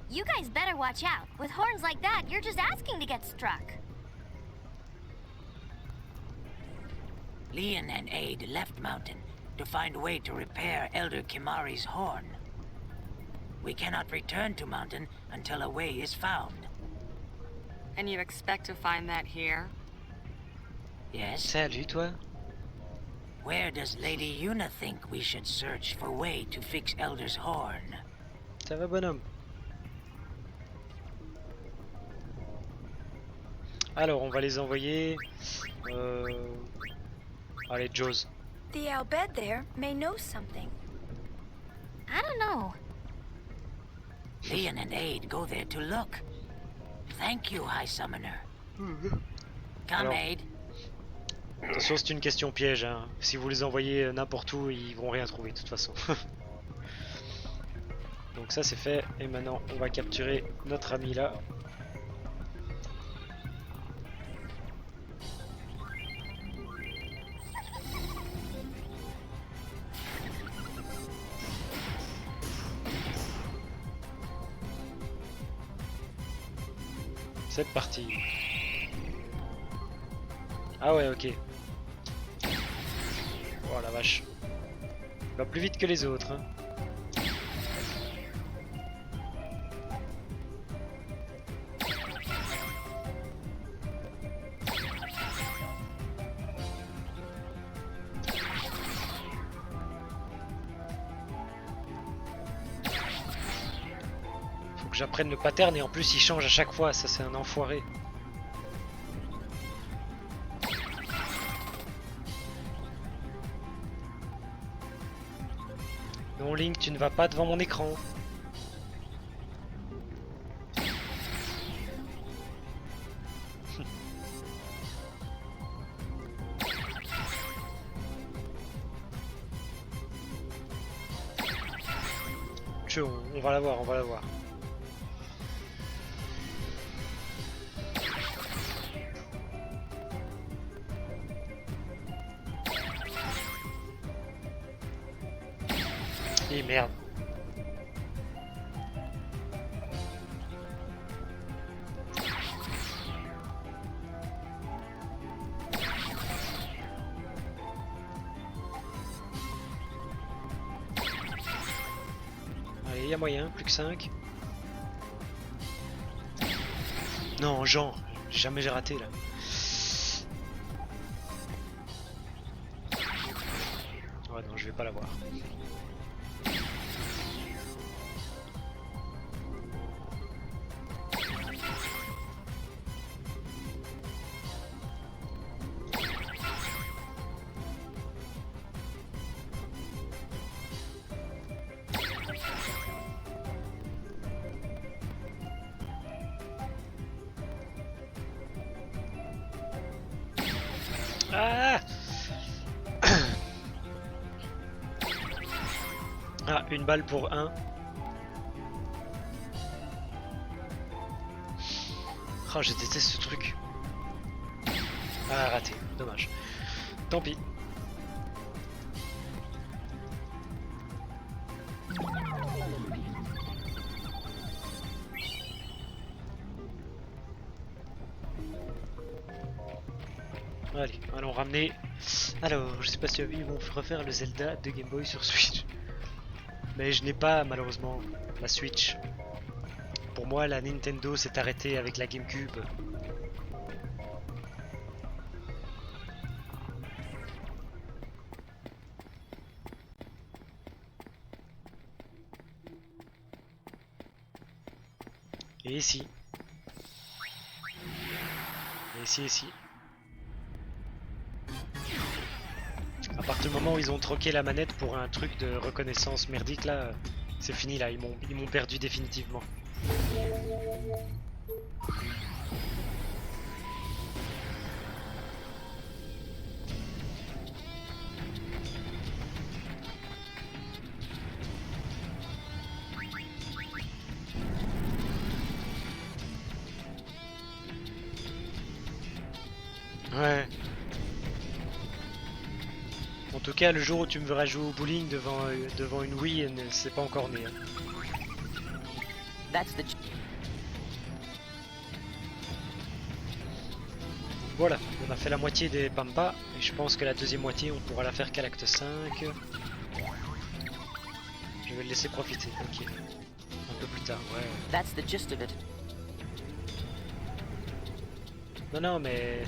You guys better watch out. With horns like that, you're just asking to get struck. Lian and Aid left Mountain to find a way to repair Elder Kimari's horn. We cannot return to Mountain until a way is found. And you expect to find that here? Yes? Salut toi. Where does Lady Yuna think we should search for way to fix Elder's horn? Ça va bonhomme. Alors on va les envoyer. Allez Jaws. The Albed there may know something. I don't know. Lian and Aid go there to look. Thank you, High Summoner. Come, Alors, Aid. Attention, c'est une question piège, hein. Si vous les envoyez n'importe où, ils vont rien trouver de toute façon. Donc ça c'est fait, et maintenant on va capturer notre ami là. C'est parti. Ah ouais, ok. Oh la vache. Il va plus vite que les autres, hein. Faut que j'apprenne le pattern et en plus il change à chaque fois, ça c'est un enfoiré. Non Link, tu ne vas pas devant mon écran. On va la voir, on va la voir. Et merde. Allez, il y a moyen, plus que 5. Non, genre, jamais j'ai raté là. Ouais, non, je vais pas l'avoir. Ah, ah, une balle pour 1. Oh, je déteste ce truc. Ah, raté, dommage. Tant pis. Allez, allons ramener. Alors, je sais pas si ils vont refaire le Zelda de Game Boy sur Switch. Mais je n'ai pas malheureusement la Switch. Pour moi, la Nintendo s'est arrêtée avec la GameCube. Et ici. Et ici, ici. À partir du moment où ils ont troqué la manette pour un truc de reconnaissance merdique là, c'est fini là, ils m'ont perdu définitivement. Ouais. En tout cas, le jour où tu me verras jouer au bowling devant une Wii, c'est pas encore né. Hein. Voilà, on a fait la moitié des Pampas, et je pense que la deuxième moitié, on pourra la faire qu'à l'acte 5. Je vais le laisser profiter, ok. Un peu plus tard, ouais. That's the gist of it. Non, non, mais...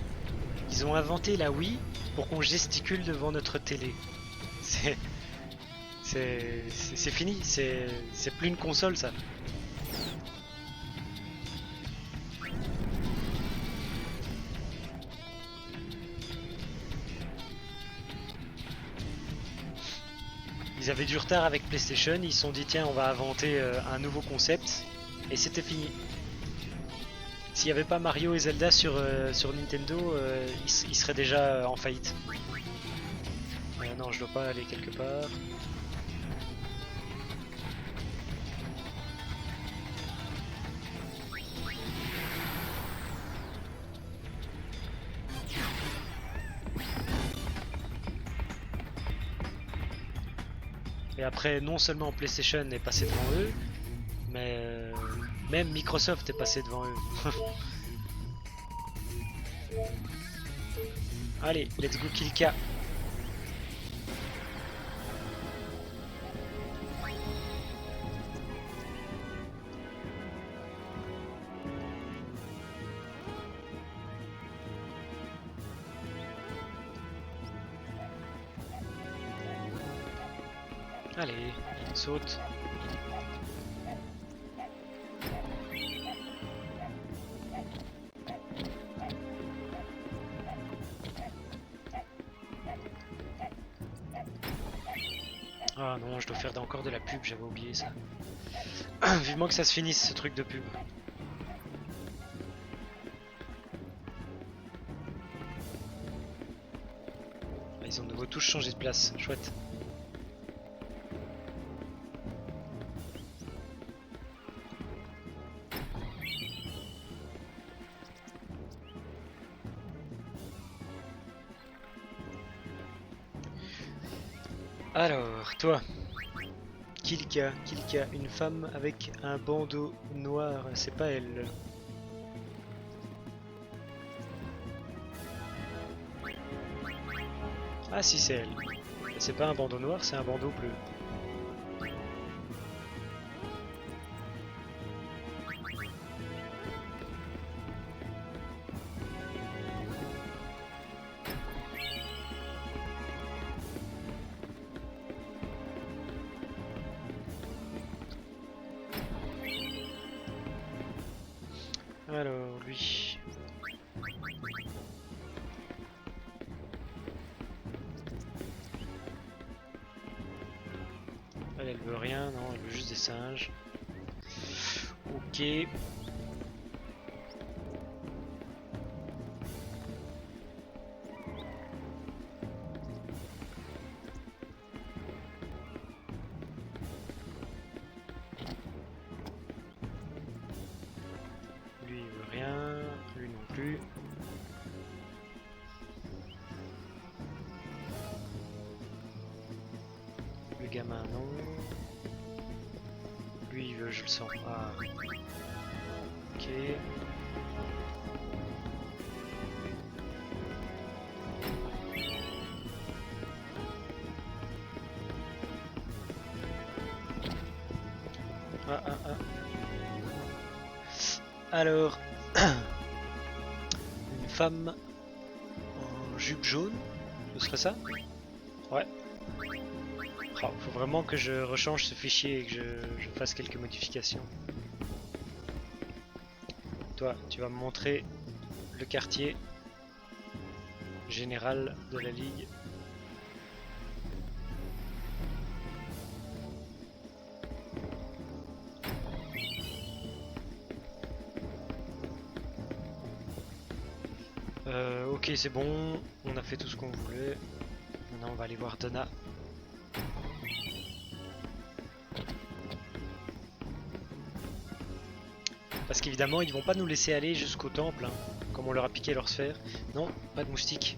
Ils ont inventé la Wii pour qu'on gesticule devant notre télé. C'est fini, c'est plus une console ça. Ils avaient du retard avec PlayStation, ils se sont dit tiens on va inventer un nouveau concept et c'était fini. S'il n'y avait pas Mario et Zelda sur Nintendo, ils seraient déjà en faillite. Non, je dois pas aller quelque part. Et après, non seulement PlayStation est passé devant eux, mais même Microsoft est passé devant eux. Allez, let's go Kilka. Allez, saute. Ah non, je dois faire encore de la pub, j'avais oublié ça. Vivement que ça se finisse ce truc de pub. Ah, ils ont de nouveau tous changé de place, chouette. Alors, toi, Kilka, une femme avec un bandeau noir, c'est pas elle. Ah si, c'est elle. C'est pas un bandeau noir, c'est un bandeau bleu. Alors, lui. Elle veut rien, non, elle veut juste des singes. Ok. Lui il veut rien, lui non plus. Le gamin non. Lui il veut, je le sens. Ah. Ok. Ah ah ah. Alors, une femme en jupe jaune, ce serait ça? Ouais. Oh, faut vraiment que je rechange ce fichier et que je fasse quelques modifications. Toi, tu vas me montrer le quartier général de la Ligue. Ok, c'est bon, on a fait tout ce qu'on voulait. Maintenant, on va aller voir Donna. Parce qu'évidemment, ils vont pas nous laisser aller jusqu'au temple, hein, comme on leur a piqué leur sphère. Non, pas de moustiques.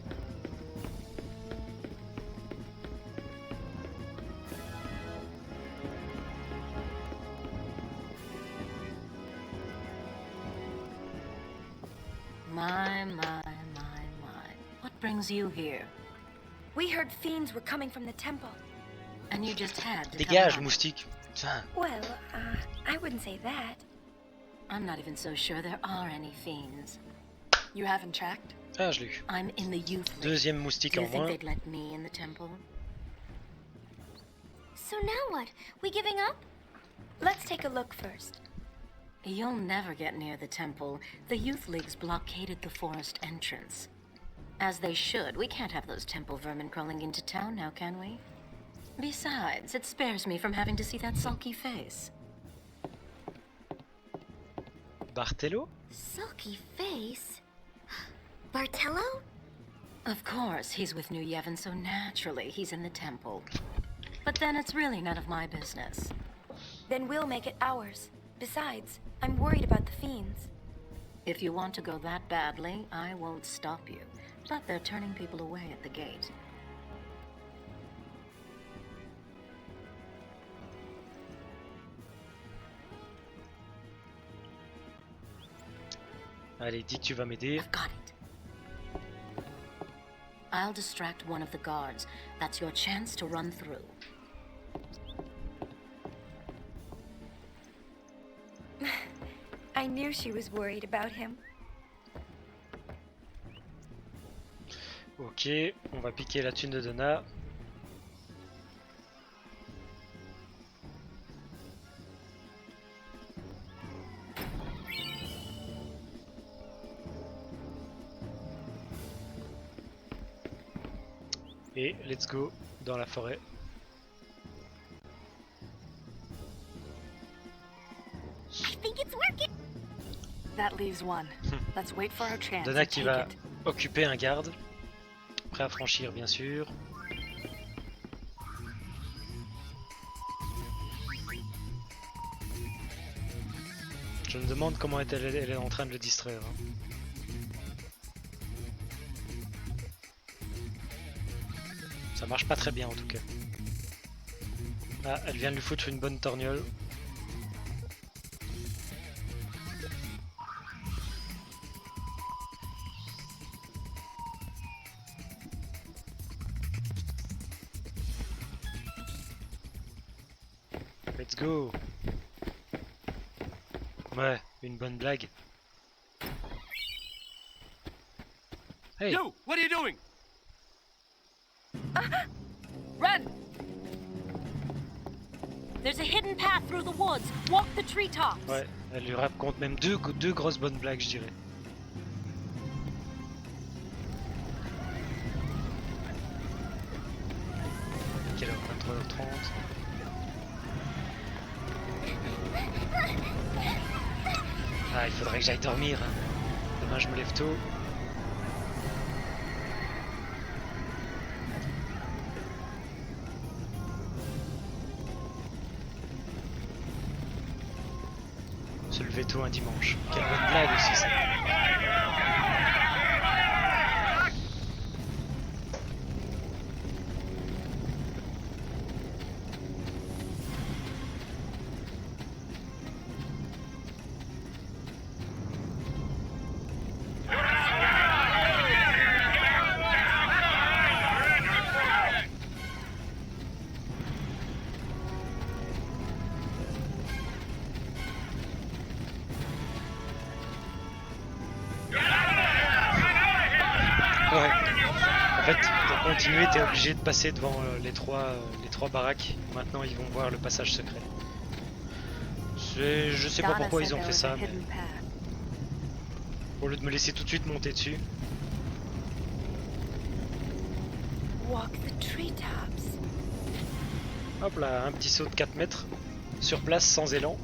My. What brings you here? We heard fiends were coming from the temple. And you just had to Dégage, come out. moustique. Putain. Well, I wouldn't say that. I'm not even so sure there are any fiends. You haven't checked? Ah, je l'ai eu. I'm in the youth league. Deuxième moustique Do you en think moins. they'd let me in the temple? So now what? We giving up? Let's take a look first. You'll never get near the temple. The youth league's blockaded the forest entrance. As they should. We can't have those temple vermin crawling into town now, can we? Besides, it spares me from having to see that sulky face. Bartello? Sulky face? Bartello? Of course, he's with New Yevon, so naturally he's in the temple. But then it's really none of my business. Then we'll make it ours. Besides, I'm worried about the fiends. If you want to go that badly, I won't stop you. But they're turning people away at the gate. Allez, dis que tu vas m'aider. I've got it. I'll distract one of the guards. That's your chance to run through. I knew she was worried about him. Ok, on va piquer la thune de Donna. Et let's go dans la forêt. I think it's working. That leaves one. Let's wait for our chance. Donna and qui take va it. occuper un garde. Prêt à franchir bien sûr. Je me demande comment elle est en train de le distraire. Hein. Ça marche pas très bien en tout cas. Ah, elle vient de lui foutre une bonne torgnole. Let's go. Ouais, une bonne blague. Hey. You, what are you doing? Run! There's a hidden path through the woods. Walk the treetops. Ouais, elle lui raconte même deux grosses bonnes blagues, je dirais. Quelle heure? 23h30. Ah, il faudrait que j'aille dormir. Hein. Demain, je me lève tôt. Se lever tôt un dimanche. Quelle bonne blague aussi ça. Ouais. En fait, pour continuer, t'es obligé de passer devant les trois baraques. Maintenant, ils vont voir le passage secret. Je sais pas Donna pourquoi said ils ont there fait was a ça, mais hidden path. au lieu de me laisser tout de suite monter dessus. Walk the treetops. Hop là, un petit saut de 4 mètres. Sur place, sans élan.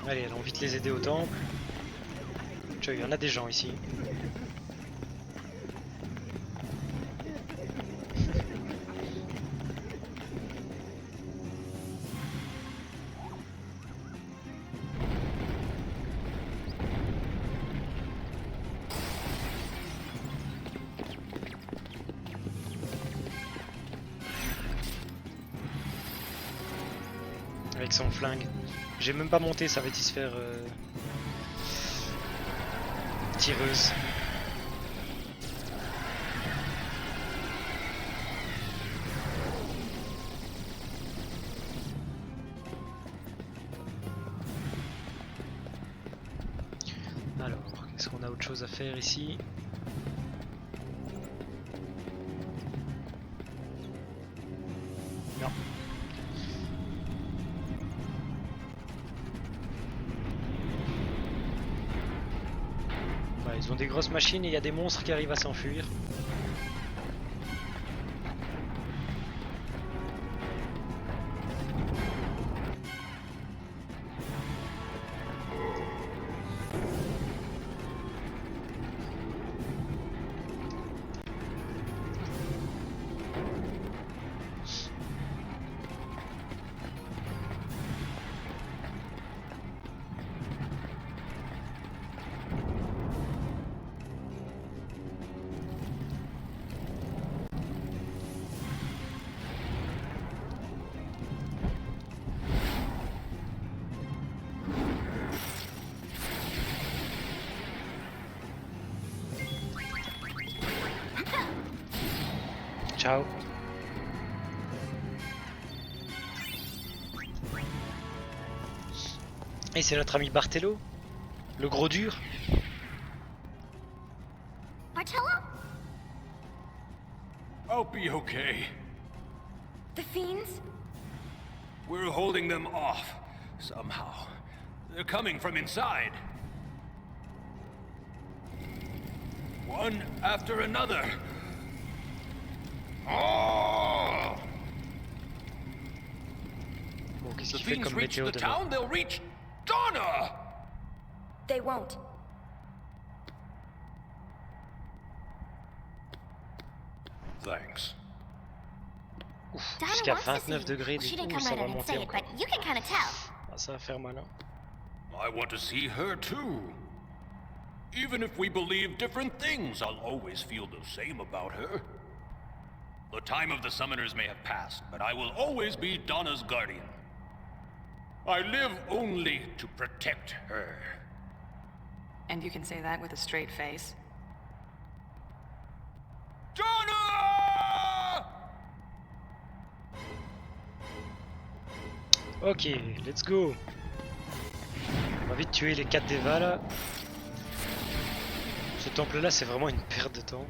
Allez, allons vite les aider au temple. Tu vois, il y en a des gens ici. Avec son flingue. J'ai même pas monté, ça va se faire tireuse. Alors, est-ce qu'on a autre chose à faire ici? ils ont des grosses machines et il y a des monstres qui arrivent à s'enfuir. Ciao. Et c'est notre ami Bartello, le gros dur. Bartello? I'll be okay. The fiends? We're holding them off, somehow. They're coming from inside. One after another. Oh! Bon, qu'est-ce The qu'il fait fiends comme reach météo the demain? town, they'll reach Donna! They won't. Thanks. Ouf, Donna jusqu'à wants to see 29 you. degrés, She du didn't coup come ça right va out and monter say it, encore. but you can kind of tell. Ah, ça va faire mal, hein. I want to see her too. Even if we believe different things, I'll always feel the same about her. The time of the summoners may have passed, but I will always be Donna's guardian. I live only to protect her. And you can say that with a straight face. Donna! Ok, let's go. On va vite tuer les 4 Deva là. Ce temple là c'est vraiment une perte de temps.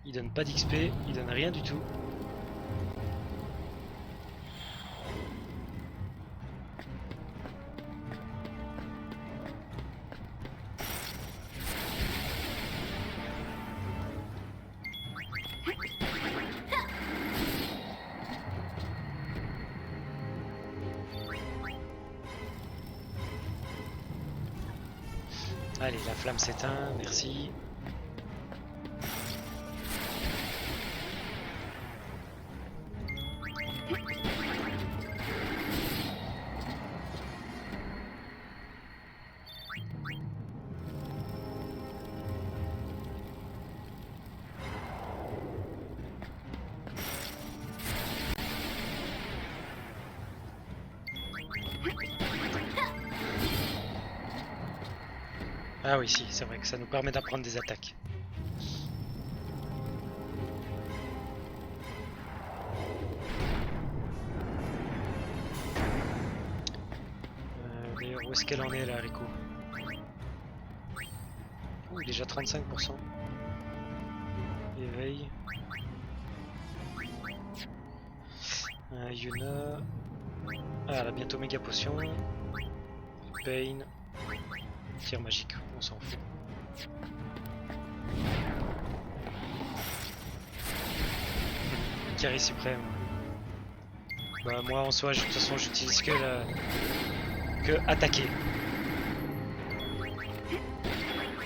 Il donne pas d'XP, il donne rien du tout. Allez, la flamme s'éteint, merci. Ah oui, si, c'est vrai que ça nous permet d'apprendre des attaques. D'ailleurs, où est-ce qu'elle en est là, Rico? Ouh, déjà 35%. Éveil. Yuna. Ah, elle a bientôt méga potion. Pain. Tir magique, on s'en fout. Carré suprême. Bah moi en soi, de toute façon j'utilise que attaquer.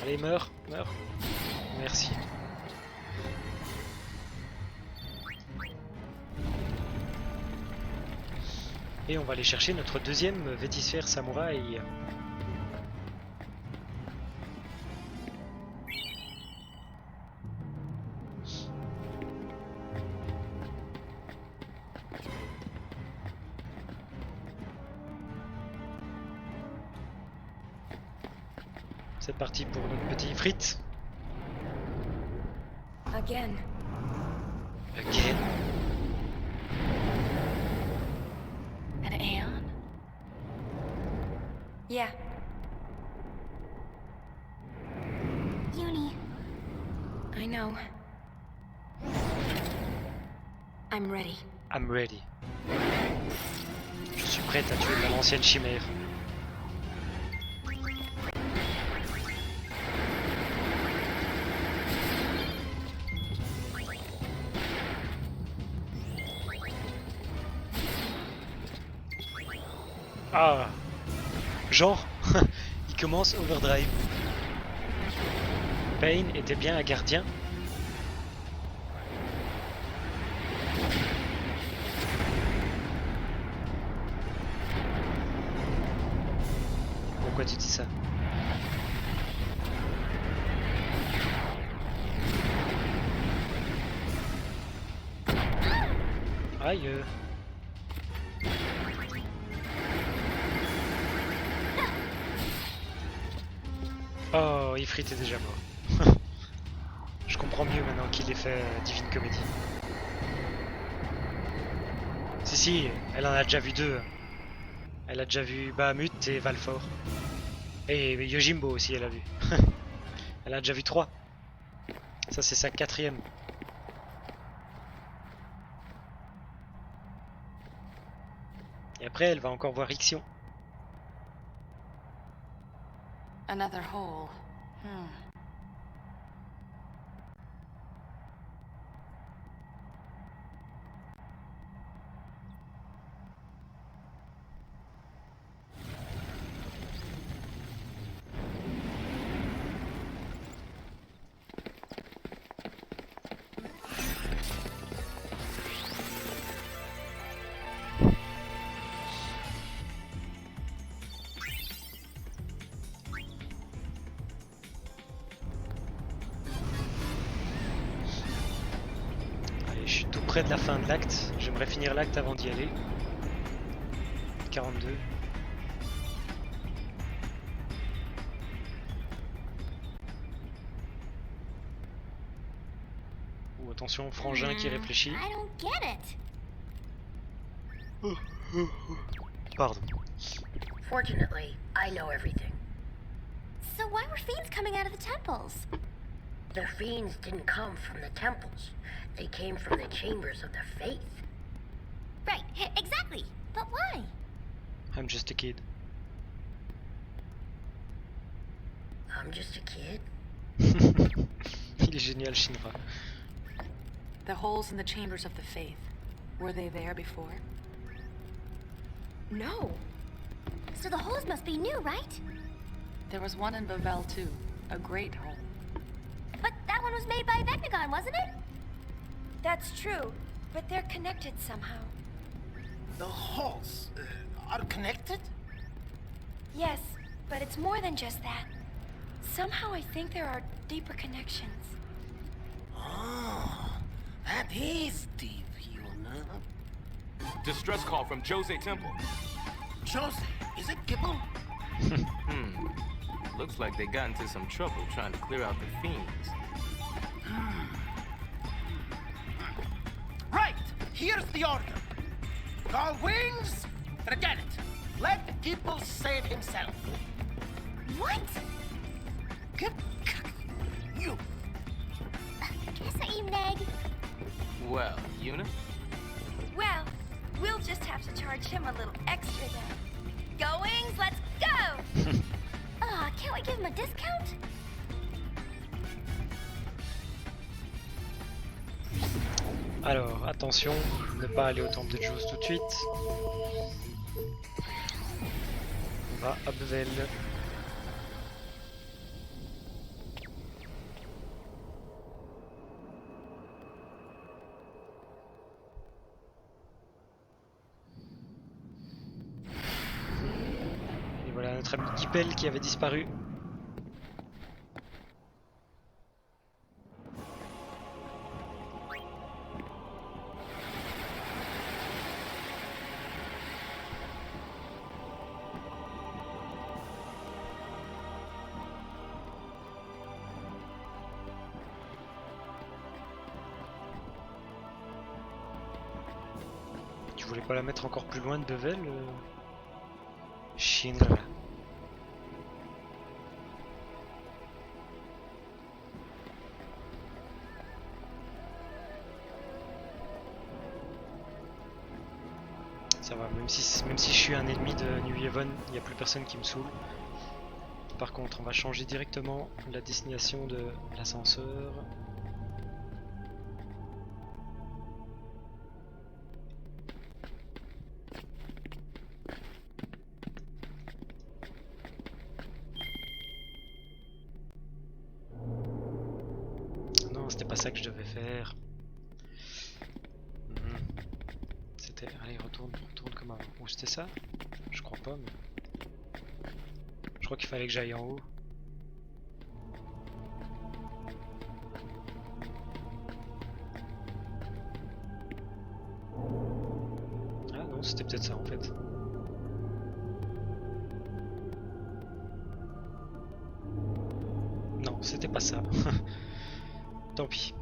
Allez, meurs, meurs. Merci. Et on va aller chercher notre deuxième vétisphère samouraï. C'est parti pour notre petit frite. Again. Again. An Aeon? Yeah. Uni. I know. I'm ready. I'm ready. prête à tuer mon ancienne chimère. Ah, genre, il commence Overdrive. Payne était bien un gardien. Pourquoi tu dis ça? Aïe. Oh, Ifrit est déjà mort. Je comprends mieux maintenant qu'il ait fait Divine Comedy. Si, elle en a déjà vu deux. Elle a déjà vu Bahamut et Valfor. Et Yojimbo aussi, elle a vu. Elle a déjà vu 3. Ça, c'est sa 4e. Et après, elle va encore voir Ixion. Another hole. Allez, je suis tout près de la fin de l'acte. J'aimerais finir l'acte avant d'y aller. 42. Oh, attention, Frangin qui réfléchit. I don't get it. Pardon. Fortunately, I know everything. So why were fiends coming out of the temples? The fiends didn't come from the temples. They came from the chambers of the faith. Right, exactly. But why? I'm just a kid. I'm just a kid. Il est génial, Shinra. The holes in the chambers of the faith. Were they there before? No. So the holes must be new, right? There was one in Bavel too. A great hole. But that one was made by Vecnagon, wasn't it? That's true, but they're connected somehow. The halls are connected? Yes, but it's more than just that. Somehow I think there are deeper connections. Oh, that is deep, Yuna. Distress call from Jose Temple. Jose, is it Gibble? Looks like they got into some trouble trying to clear out the fiends. Right, here's the order. Call Wings, forget it. Let Gibble save himself. What? You. Guess I am Neg. Well, Yuna? Well, we'll just have to charge him a little extra then. Go Wings, let's go! Can't we give him a discount? Alors, attention, ne pas aller au temple de Joust tout de suite. On va à Bevel. Et voilà notre ami Guipel qui avait disparu. Tu voulais pas la mettre encore plus loin de Bevel, Shinra. Ça va, même si je suis un ennemi de New Haven, il n'y a plus personne qui me saoule. Par contre, on va changer directement la destination de l'ascenseur. Non, c'était pas ça que je devais faire. C'était... Allez, retourne comme avant. Ou c'était ça? Je crois pas, mais... Je crois qu'il fallait que j'aille en haut. Ah non, c'était peut-être ça en fait. Non, c'était pas ça. Tant pis.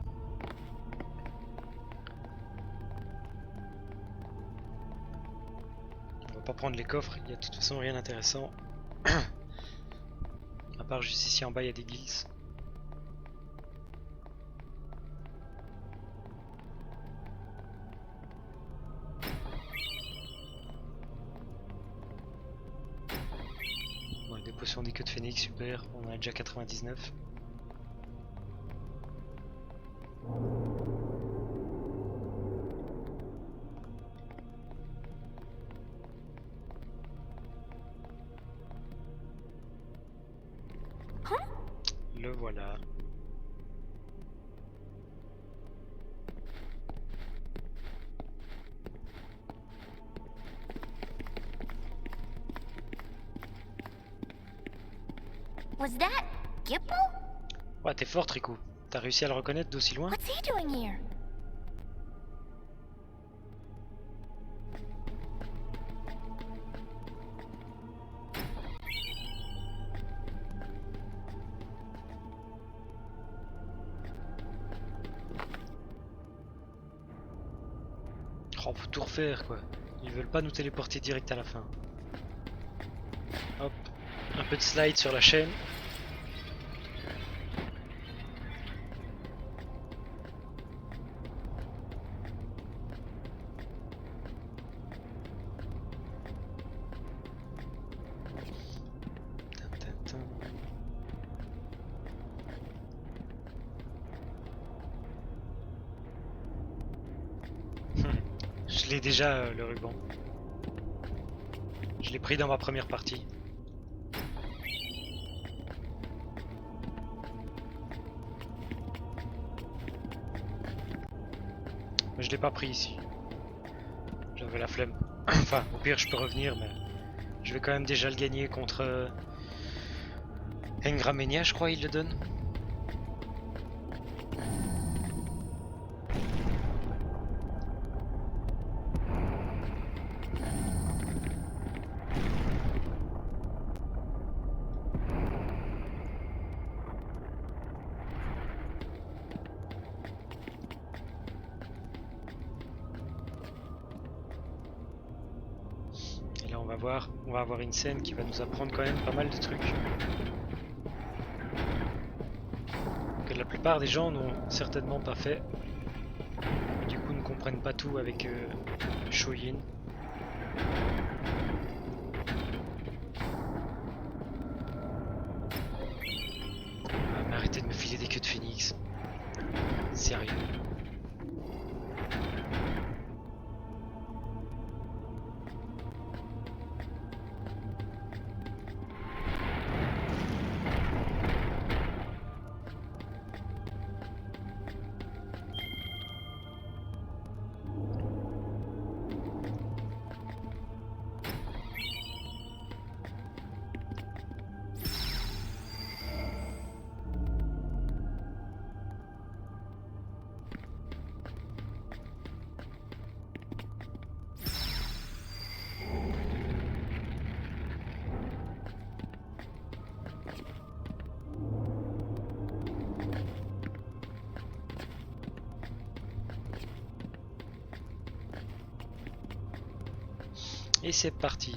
On va pas prendre les coffres, il y a de toute façon rien d'intéressant. À part juste ici en bas, il y a des guilds. Bon, des potions des queues de phénix, super. On en a déjà 99. Le voilà. Was that Gippo? Ouais, t'es fort, Riku. T'as réussi à le reconnaître d'aussi loin? What's he doing here? Oh, faut tout refaire quoi. Ils veulent pas nous téléporter direct à la fin. Hop, un peu de slide sur la chaîne. Je l'ai déjà le ruban. Je l'ai pris dans ma première partie. Mais je l'ai pas pris ici. J'avais la flemme. Enfin, au pire je peux revenir, mais je vais quand même déjà le gagner contre Engramenia, je crois il le donne. Et là on va avoir une scène qui va nous apprendre quand même pas mal de trucs. Que la plupart des gens n'ont certainement pas fait. Du coup ne comprennent pas tout avec Shoyin. Ah, mais arrêtez de me filer des queues de phénix. Sérieux. Et c'est parti.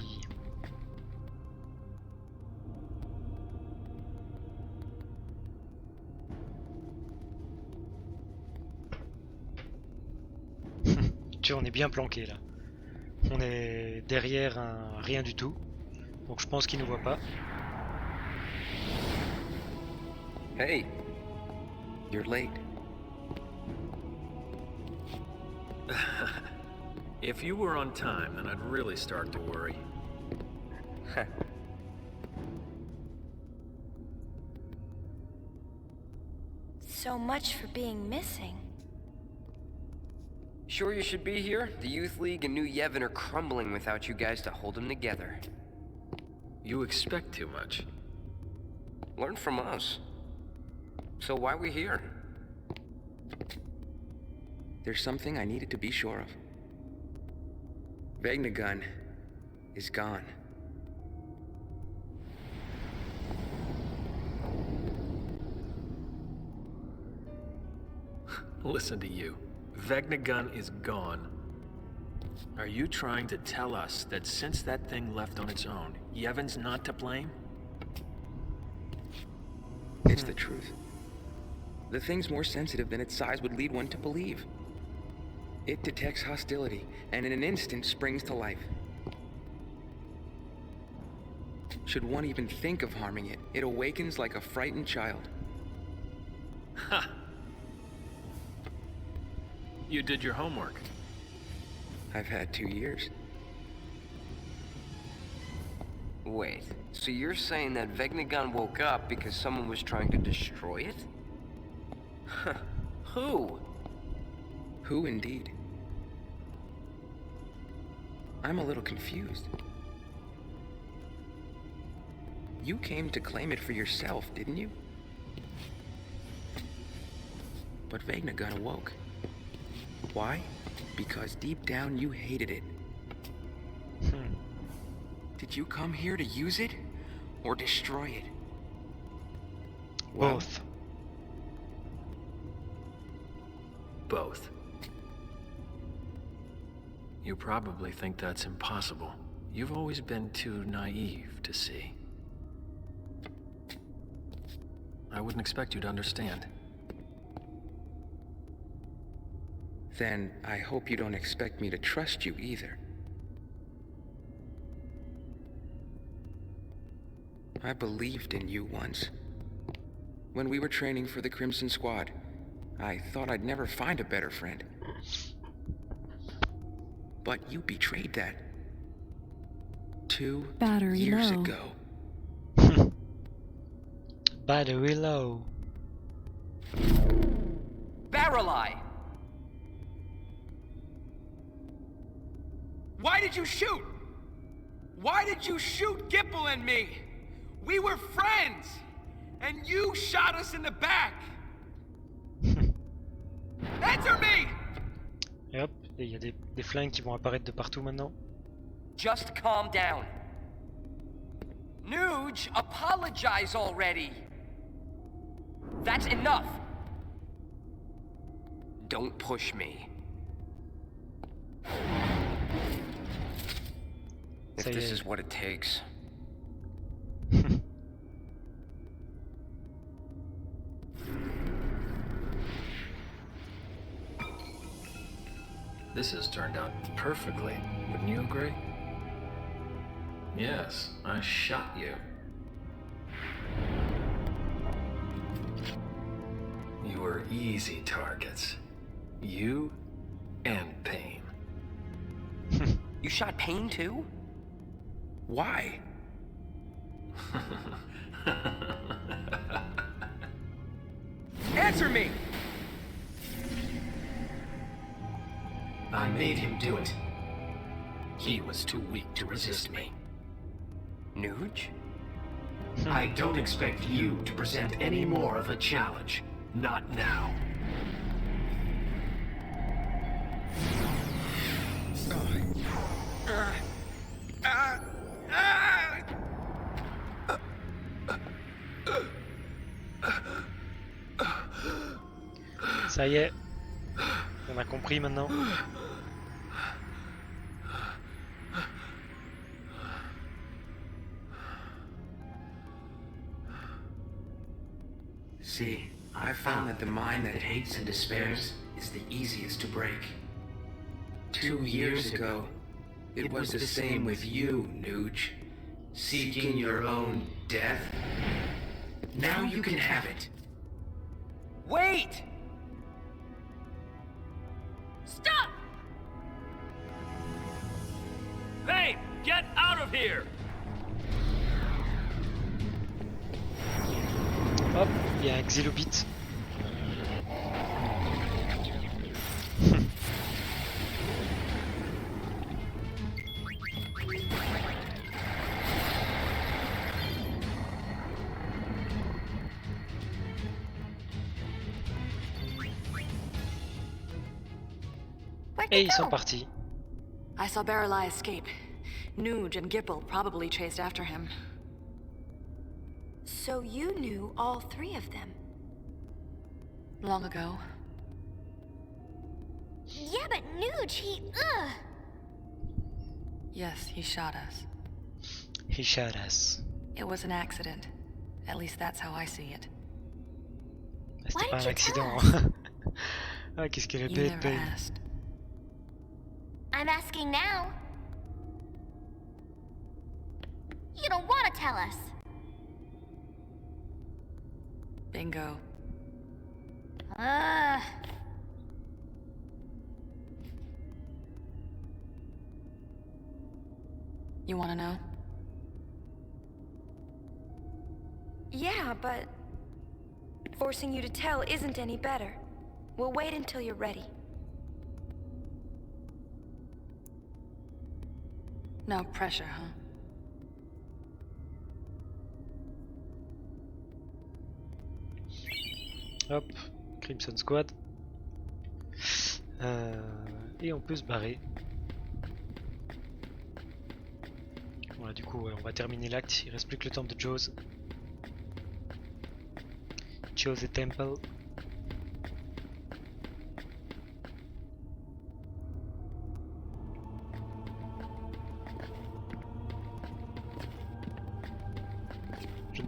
Tu vois, on est bien planqué là. On est derrière un rien du tout. Donc je pense qu'il nous voit pas. Hey, you're late. If you were on time, then I'd really start to worry. So much for being missing. Sure you should be here? The Youth League and New Yevon are crumbling without you guys to hold them together. You expect too much. Learn from us. So why we here? There's something I needed to be sure of. Vegnagun is gone. Listen to you. Vegnagun is gone. Are you trying to tell us that since that thing left on its own, Yevon's not to blame? It's the truth. The thing's more sensitive than its size would lead one to believe. It detects hostility, and in an instant springs to life. Should one even think of harming it, it awakens like a frightened child. Ha! You did your homework. I've had 2 years. Wait, so you're saying that Vegnagun woke up because someone was trying to destroy it? Huh. Who? Who indeed? I'm a little confused. You came to claim it for yourself, didn't you? But Vegnagun awoke. Why? Because deep down you hated it. Did you come here to use it? Or destroy it? Both. Both. You probably think that's impossible. You've always been too naive to see. I wouldn't expect you to understand. Then I hope you don't expect me to trust you either. I believed in you once. When we were training for the Crimson Squad, I thought I'd never find a better friend. But you betrayed that. 2 Battery years low. ago. Battery low. Barreleye! Why did you shoot? Why did you shoot Gipple and me? We were friends! And you shot us in the back! Answer me! Et hop, et il y a des flingues qui vont apparaître de partout maintenant. Just calm down. Nuge, apologize already. That's enough. Don't push me. If this is what it takes. This has turned out perfectly. Wouldn't you agree? Yes, I shot you. You were easy targets. You and Payne. You shot Payne too? Why? Answer me! I made him do it. He was too weak to resist me. Nuge? I don't expect you to present any more of a challenge. Not now. Ça y est. On a compris maintenant. See, I found that the mind that hates and despairs is the easiest to break. 2 years ago, It was the same with you, Nuge. Seeking your own death. Now you can have it. Wait! Stop! Hey, get out of here! Hop, il y a un xylobite. Where'd Et they ils sont go? partis. I saw Barrelai escape. Nuge and Gipple probably chased after him. So you knew all three of them? Long ago. Yeah, but Nuge, he... Yes, he shot us. He shot us. It was an accident. At least that's how I see it. C'était pas un did you accident. tell Ah, qu'est-ce qu'elle est You bête, never Pain. asked. I'm asking now. You don't want to tell us. Bingo. You want to know? Yeah, but forcing you to tell isn't any better. We'll wait until you're ready. No pressure, huh? Hop, Crimson Squad. Et on peut se barrer. Voilà, du coup, ouais, on va terminer l'acte. Il reste plus que le temple de Jaws. Jaws et Temple.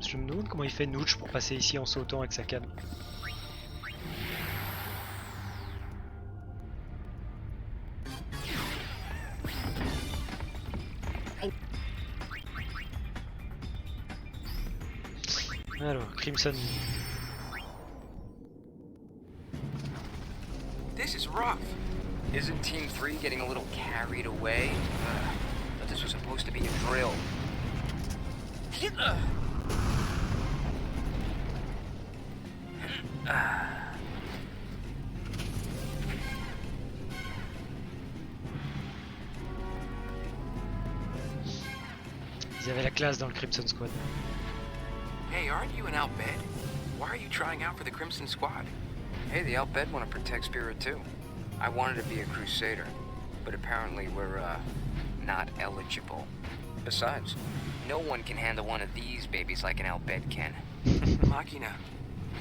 Je me demande comment il fait Nooch pour passer ici en sautant avec sa canne. Alors, Crimson. This is rough. Isn't Team 3 getting a little carried away? But this was supposed to be a drill. Ils avaient la classe dans le Crimson Squad. Hey, aren't you an Al-Bhed? Why are you trying out for the Crimson Squad? Hey, the Al-Bhed want to protect Spirit too. I wanted to be a Crusader, but apparently we're, not eligible. Besides, no one can handle one of these babies like an Al-Bhed can. Machina,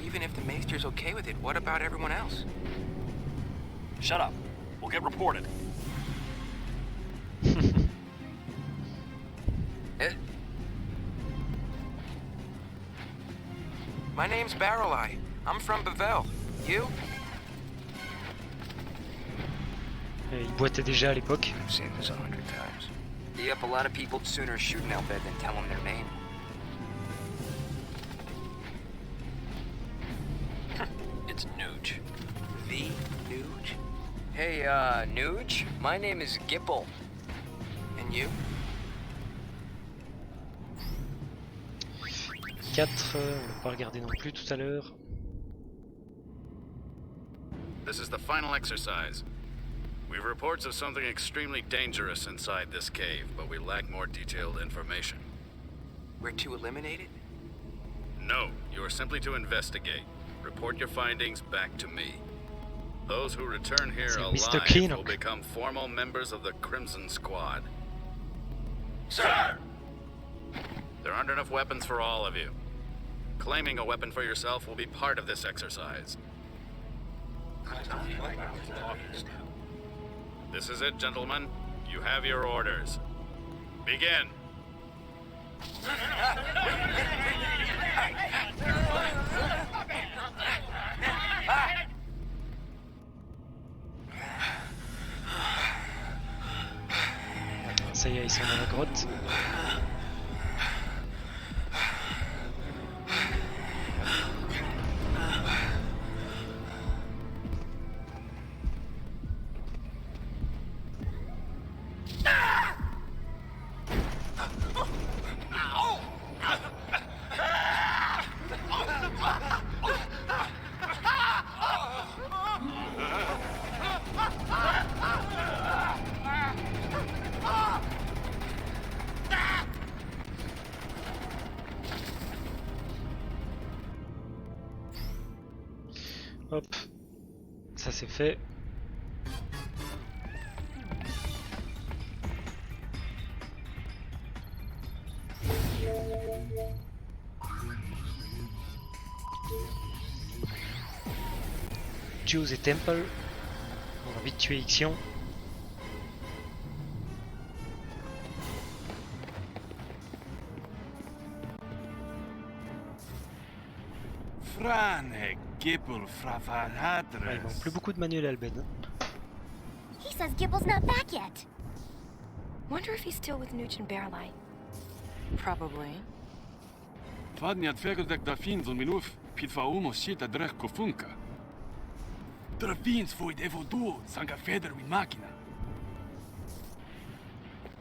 even if the Maester's okay with it, what about everyone else? Shut up. We'll get reported. My name's Barrelai. I'm from Bevel. You? Il boitait déjà à l'époque. I've seen this 100 times. Yep, a lot of people'd sooner shoot an Al-Bhed than tell them their name. It's Nuge. The Nuge? Hey, Nuge, my name is Gipple. And you? 4, on va pas regarder non plus tout à l'heure. This is the final exercise. We have reports of something extremely dangerous inside this cave, but we lack more detailed information. We're to eliminate it? No, you are simply to investigate. Report your findings back to me. Those who return here C'est alive Mr. Keenock. will become formal members of the Crimson Squad. Sir! There aren't enough weapons for all of you. Claiming a weapon for yourself will be part of this exercise. This is it, gentlemen. You have your orders. Begin. Ça y est, ils sont dans la grotte. Hop, ça c'est fait. Choose a temple. On va vite tuer Ixion. Frane Gibbel Ah, il manque plus beaucoup de manuels Albed. He says Gibble's not back yet. Wonder if he's still with Nooch and Barrelite. Probably. Fadni ad vergedek da fins on minuf, pit fa umo sita drech kofunka. Dra fins void evo duo, sanga feder win machina.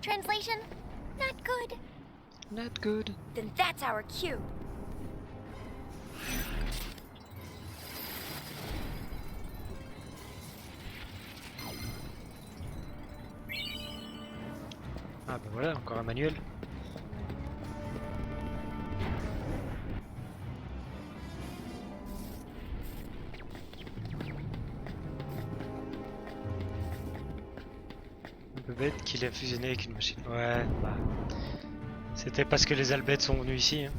Translation? Not good. Not good. Then that's our cue. Ah bah voilà, encore un manuel. Un peu bête qu'il a fusionné avec une machine. Ouais, bah... C'était parce que les Albeds sont venus ici. Hein.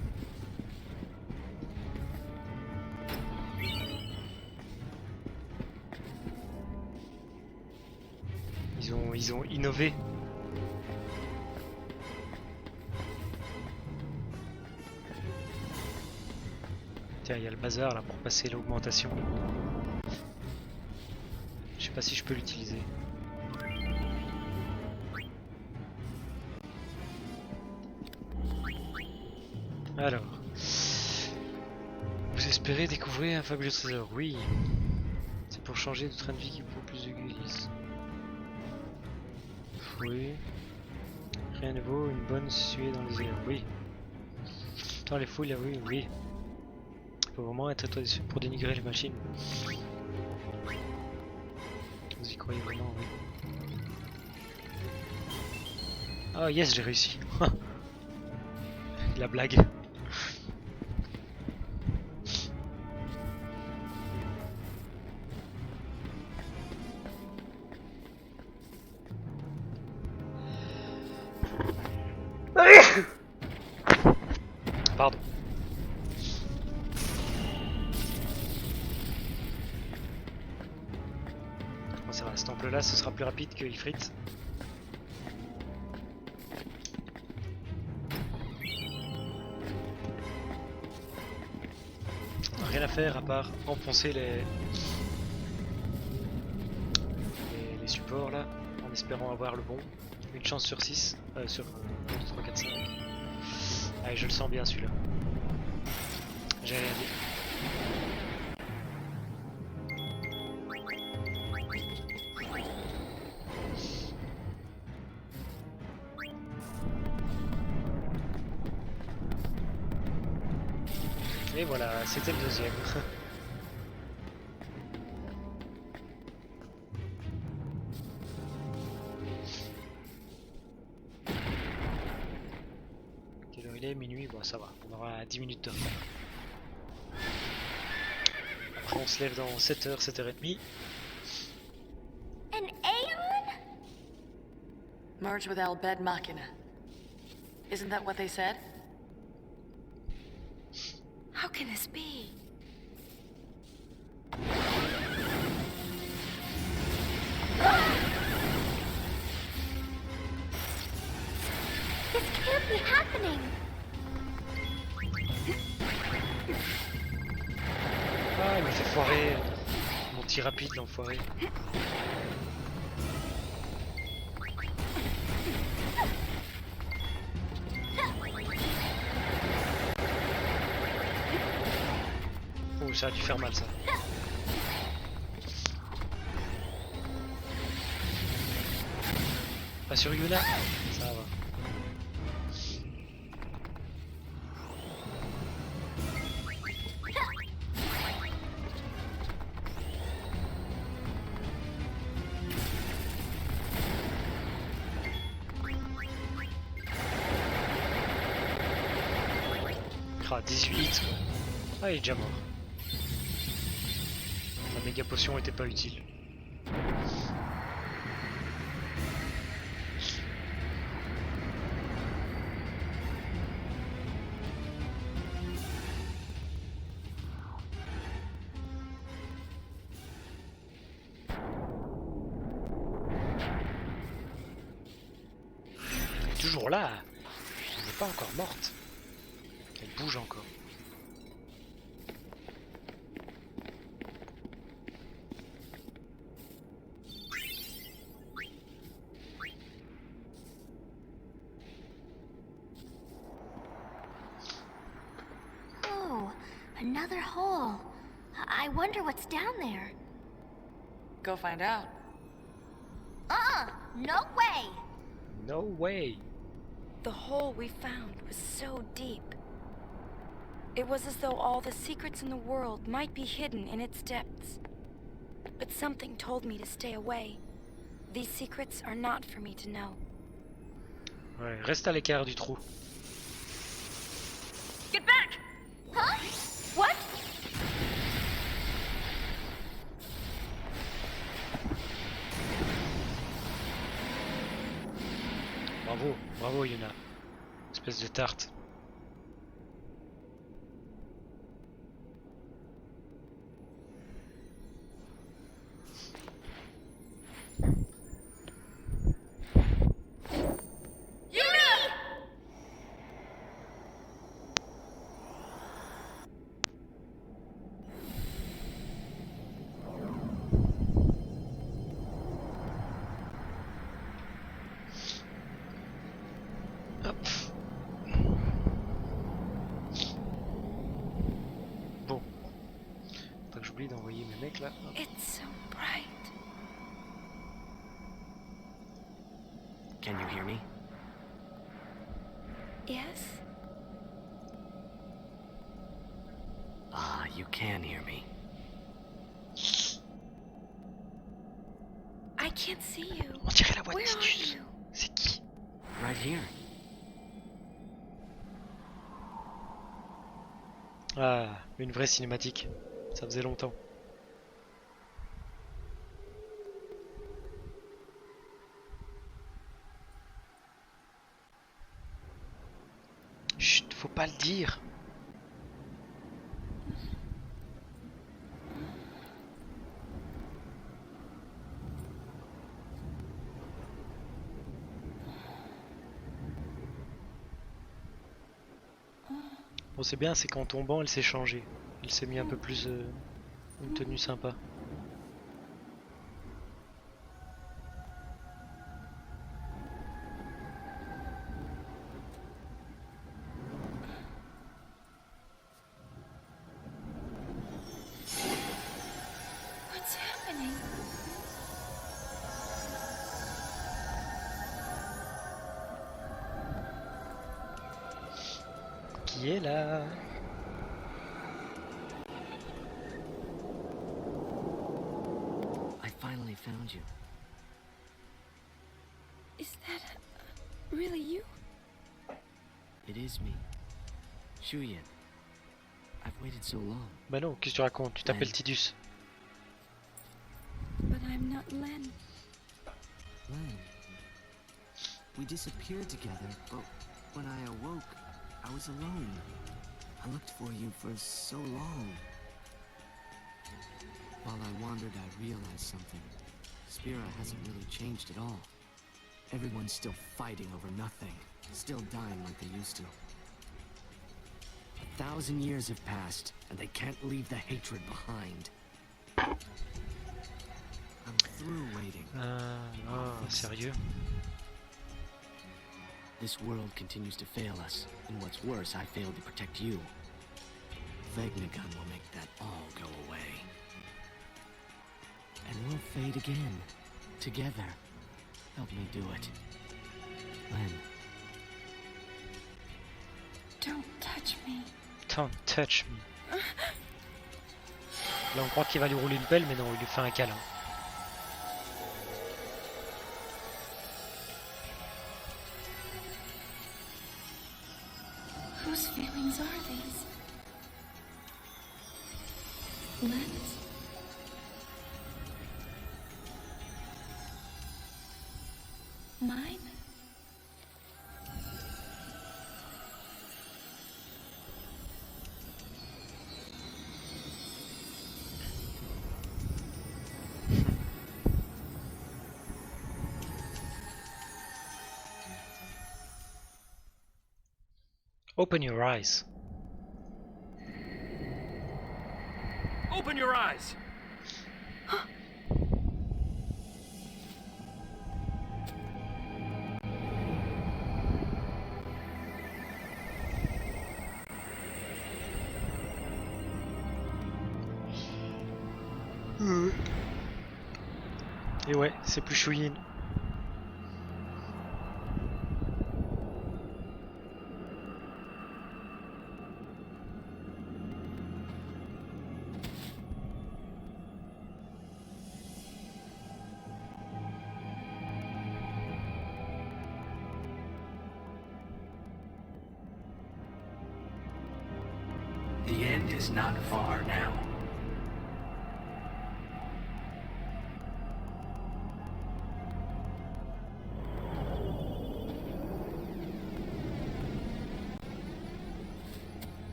Ils ont innové. Tiens, il y a le bazar là pour passer l'augmentation. Je sais pas si je peux l'utiliser. Alors, vous espérez découvrir un fabuleux trésor? Oui. C'est pour changer de train de vie qu'il faut plus de glisse. Oui. Rien ne vaut une bonne suée dans les airs. Oui. Dans les fouilles là, oui, oui. Faut vraiment être étoilé pour dénigrer les machines. Vous y croyez vraiment, oui. Oh yes, j'ai réussi. La blague. Pardon. Bon, ça va, ce temple là ce sera plus rapide que Ifrit. On n'a rien à faire à part enfoncer les supports là en espérant avoir le bon. Une chance sur 6, sur 1, 2, 3, 4, 5. Allez, je le sens bien celui-là. J'ai rien dit. Et voilà, c'était le deuxième. Quelle heure il est? Minuit? Bon, ça va, on aura 10 minutes de retard. Après, on se lève dans 7h, 7h30. An Aeon? Merge with Albed Machina. Isn't that what they said? How can this be? This can't be happening. Ah, il m'a fait foirer mon tir rapide, l'enfoiré. ça a dû faire mal ça. Pas sur Yuna? Ça va. Ah, 18 hits quoi. Ah, il est déjà mort. La méga potion était pas utile. Elle est toujours là. Elle n'est pas encore morte. Elle bouge encore. Oh, another hole. I wonder what's down there. Go find out. No way. No way. The hole we found was so deep. It was as though all the secrets in the world might be hidden in its depths. But something told me to stay away. These secrets are not for me to know. Ouais, reste à l'écart du trou. Get back! Huh? What? Bravo, bravo Yuna. Espèce de tarte. Hop. Bon. Faut que j'oublie d'envoyer mes mecs là. Hop. It's so bright. Can you hear me? Yes? Ah, you can hear me. I can't see you. On dirait la voix de Where are Tidus. you? C'est qui? Right here. Ah, une vraie cinématique. Ça faisait longtemps. Chut, faut pas le dire. Bon, c'est bien, c'est qu'en tombant, elle s'est changée. Elle s'est mis un peu plus une tenue sympa. What's happening? Qui est là? I finally found you. Is that really you? It is me. Shuyan. I've waited so long. Bah non, qu'est-ce que tu racontes? Tu t'appelles Tidus. But I'm not Len. Len. We disappeared together, but when I awoke, I was alone. I looked for you for so long. While I wandered, I realized something. Spira hasn't really changed at all. Everyone's still fighting over nothing, still dying like they used to. 1,000 years have passed, and they can't leave the hatred behind. I'm through waiting. Oh, sérieux? This world continues to fail us, and what's worse, I failed to protect you. Vegnagun will make that all go away. And we'll fade again. Together. Help me do it. Len. Don't touch me. Don't touch me. Là on croit qu'il va lui rouler une pelle, mais non, il lui fait un câlin. Whose feelings are these? Len's? Mine? Open your eyes. Open your eyes! Et ouais, c'est plus chouine. The end is not far now.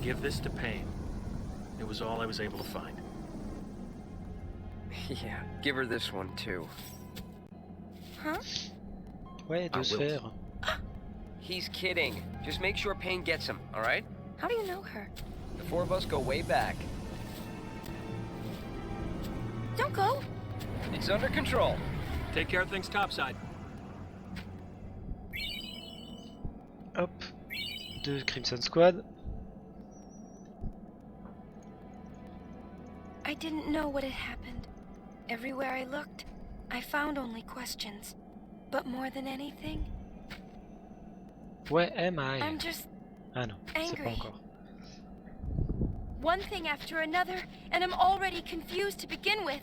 Give this to Pain. It was all I was able to find. Yeah, give her this one too. Huh? Ouais, deux sphères. He's kidding. Just make sure Pain gets him, alright? How do you know her? The four of us go way back. Don't go! It's under control. Take care of things topside. Hop. Deux Crimson Squad. I didn't know what had happened. Everywhere I looked, I found only questions. But more than anything, Ouais, am I? I'm just Ah non, c'est pas angry. encore. One thing after another, and I'm already confused to begin with.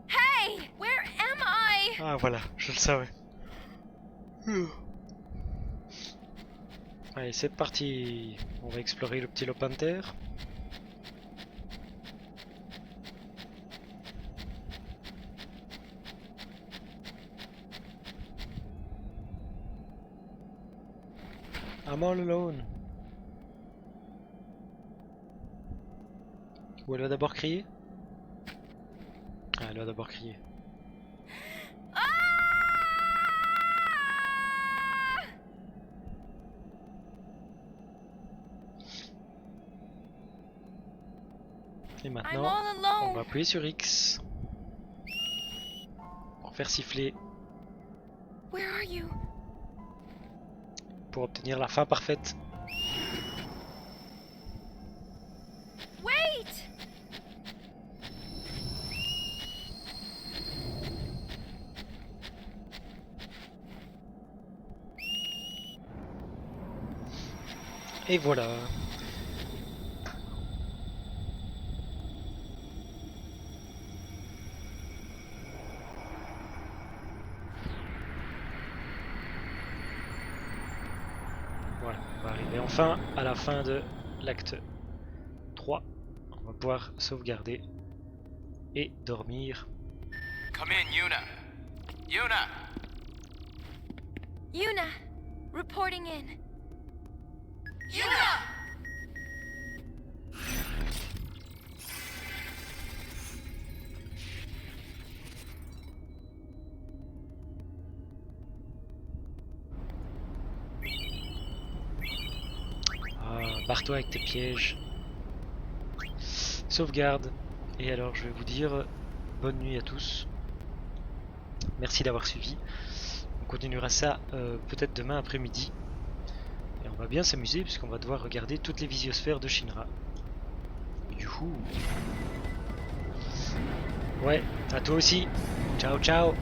Hey! Where am I? Ah voilà, je le savais. Allez, c'est parti. On va explorer le petit lopin de terre. I'm all alone. Ou elle va d'abord crier? Ah, elle va d'abord crier. Et maintenant, on va appuyer sur X pour faire siffler, Where are you? pour obtenir la fin parfaite. Wait! Et voilà. Voilà, on va arriver enfin à la fin de l'acte 3. On va pouvoir sauvegarder et dormir. Come in, Yuna. Yuna! Yuna, reporting in. Yuna! Ah, barre-toi avec tes pièges. Sauvegarde. Et alors je vais vous dire bonne nuit à tous. Merci d'avoir suivi. On continuera ça peut-être demain après-midi. Et On va bien s'amuser puisqu'on va devoir regarder toutes les visiosphères de Shinra. Du coup... Ouais, à toi aussi. Ciao ciao.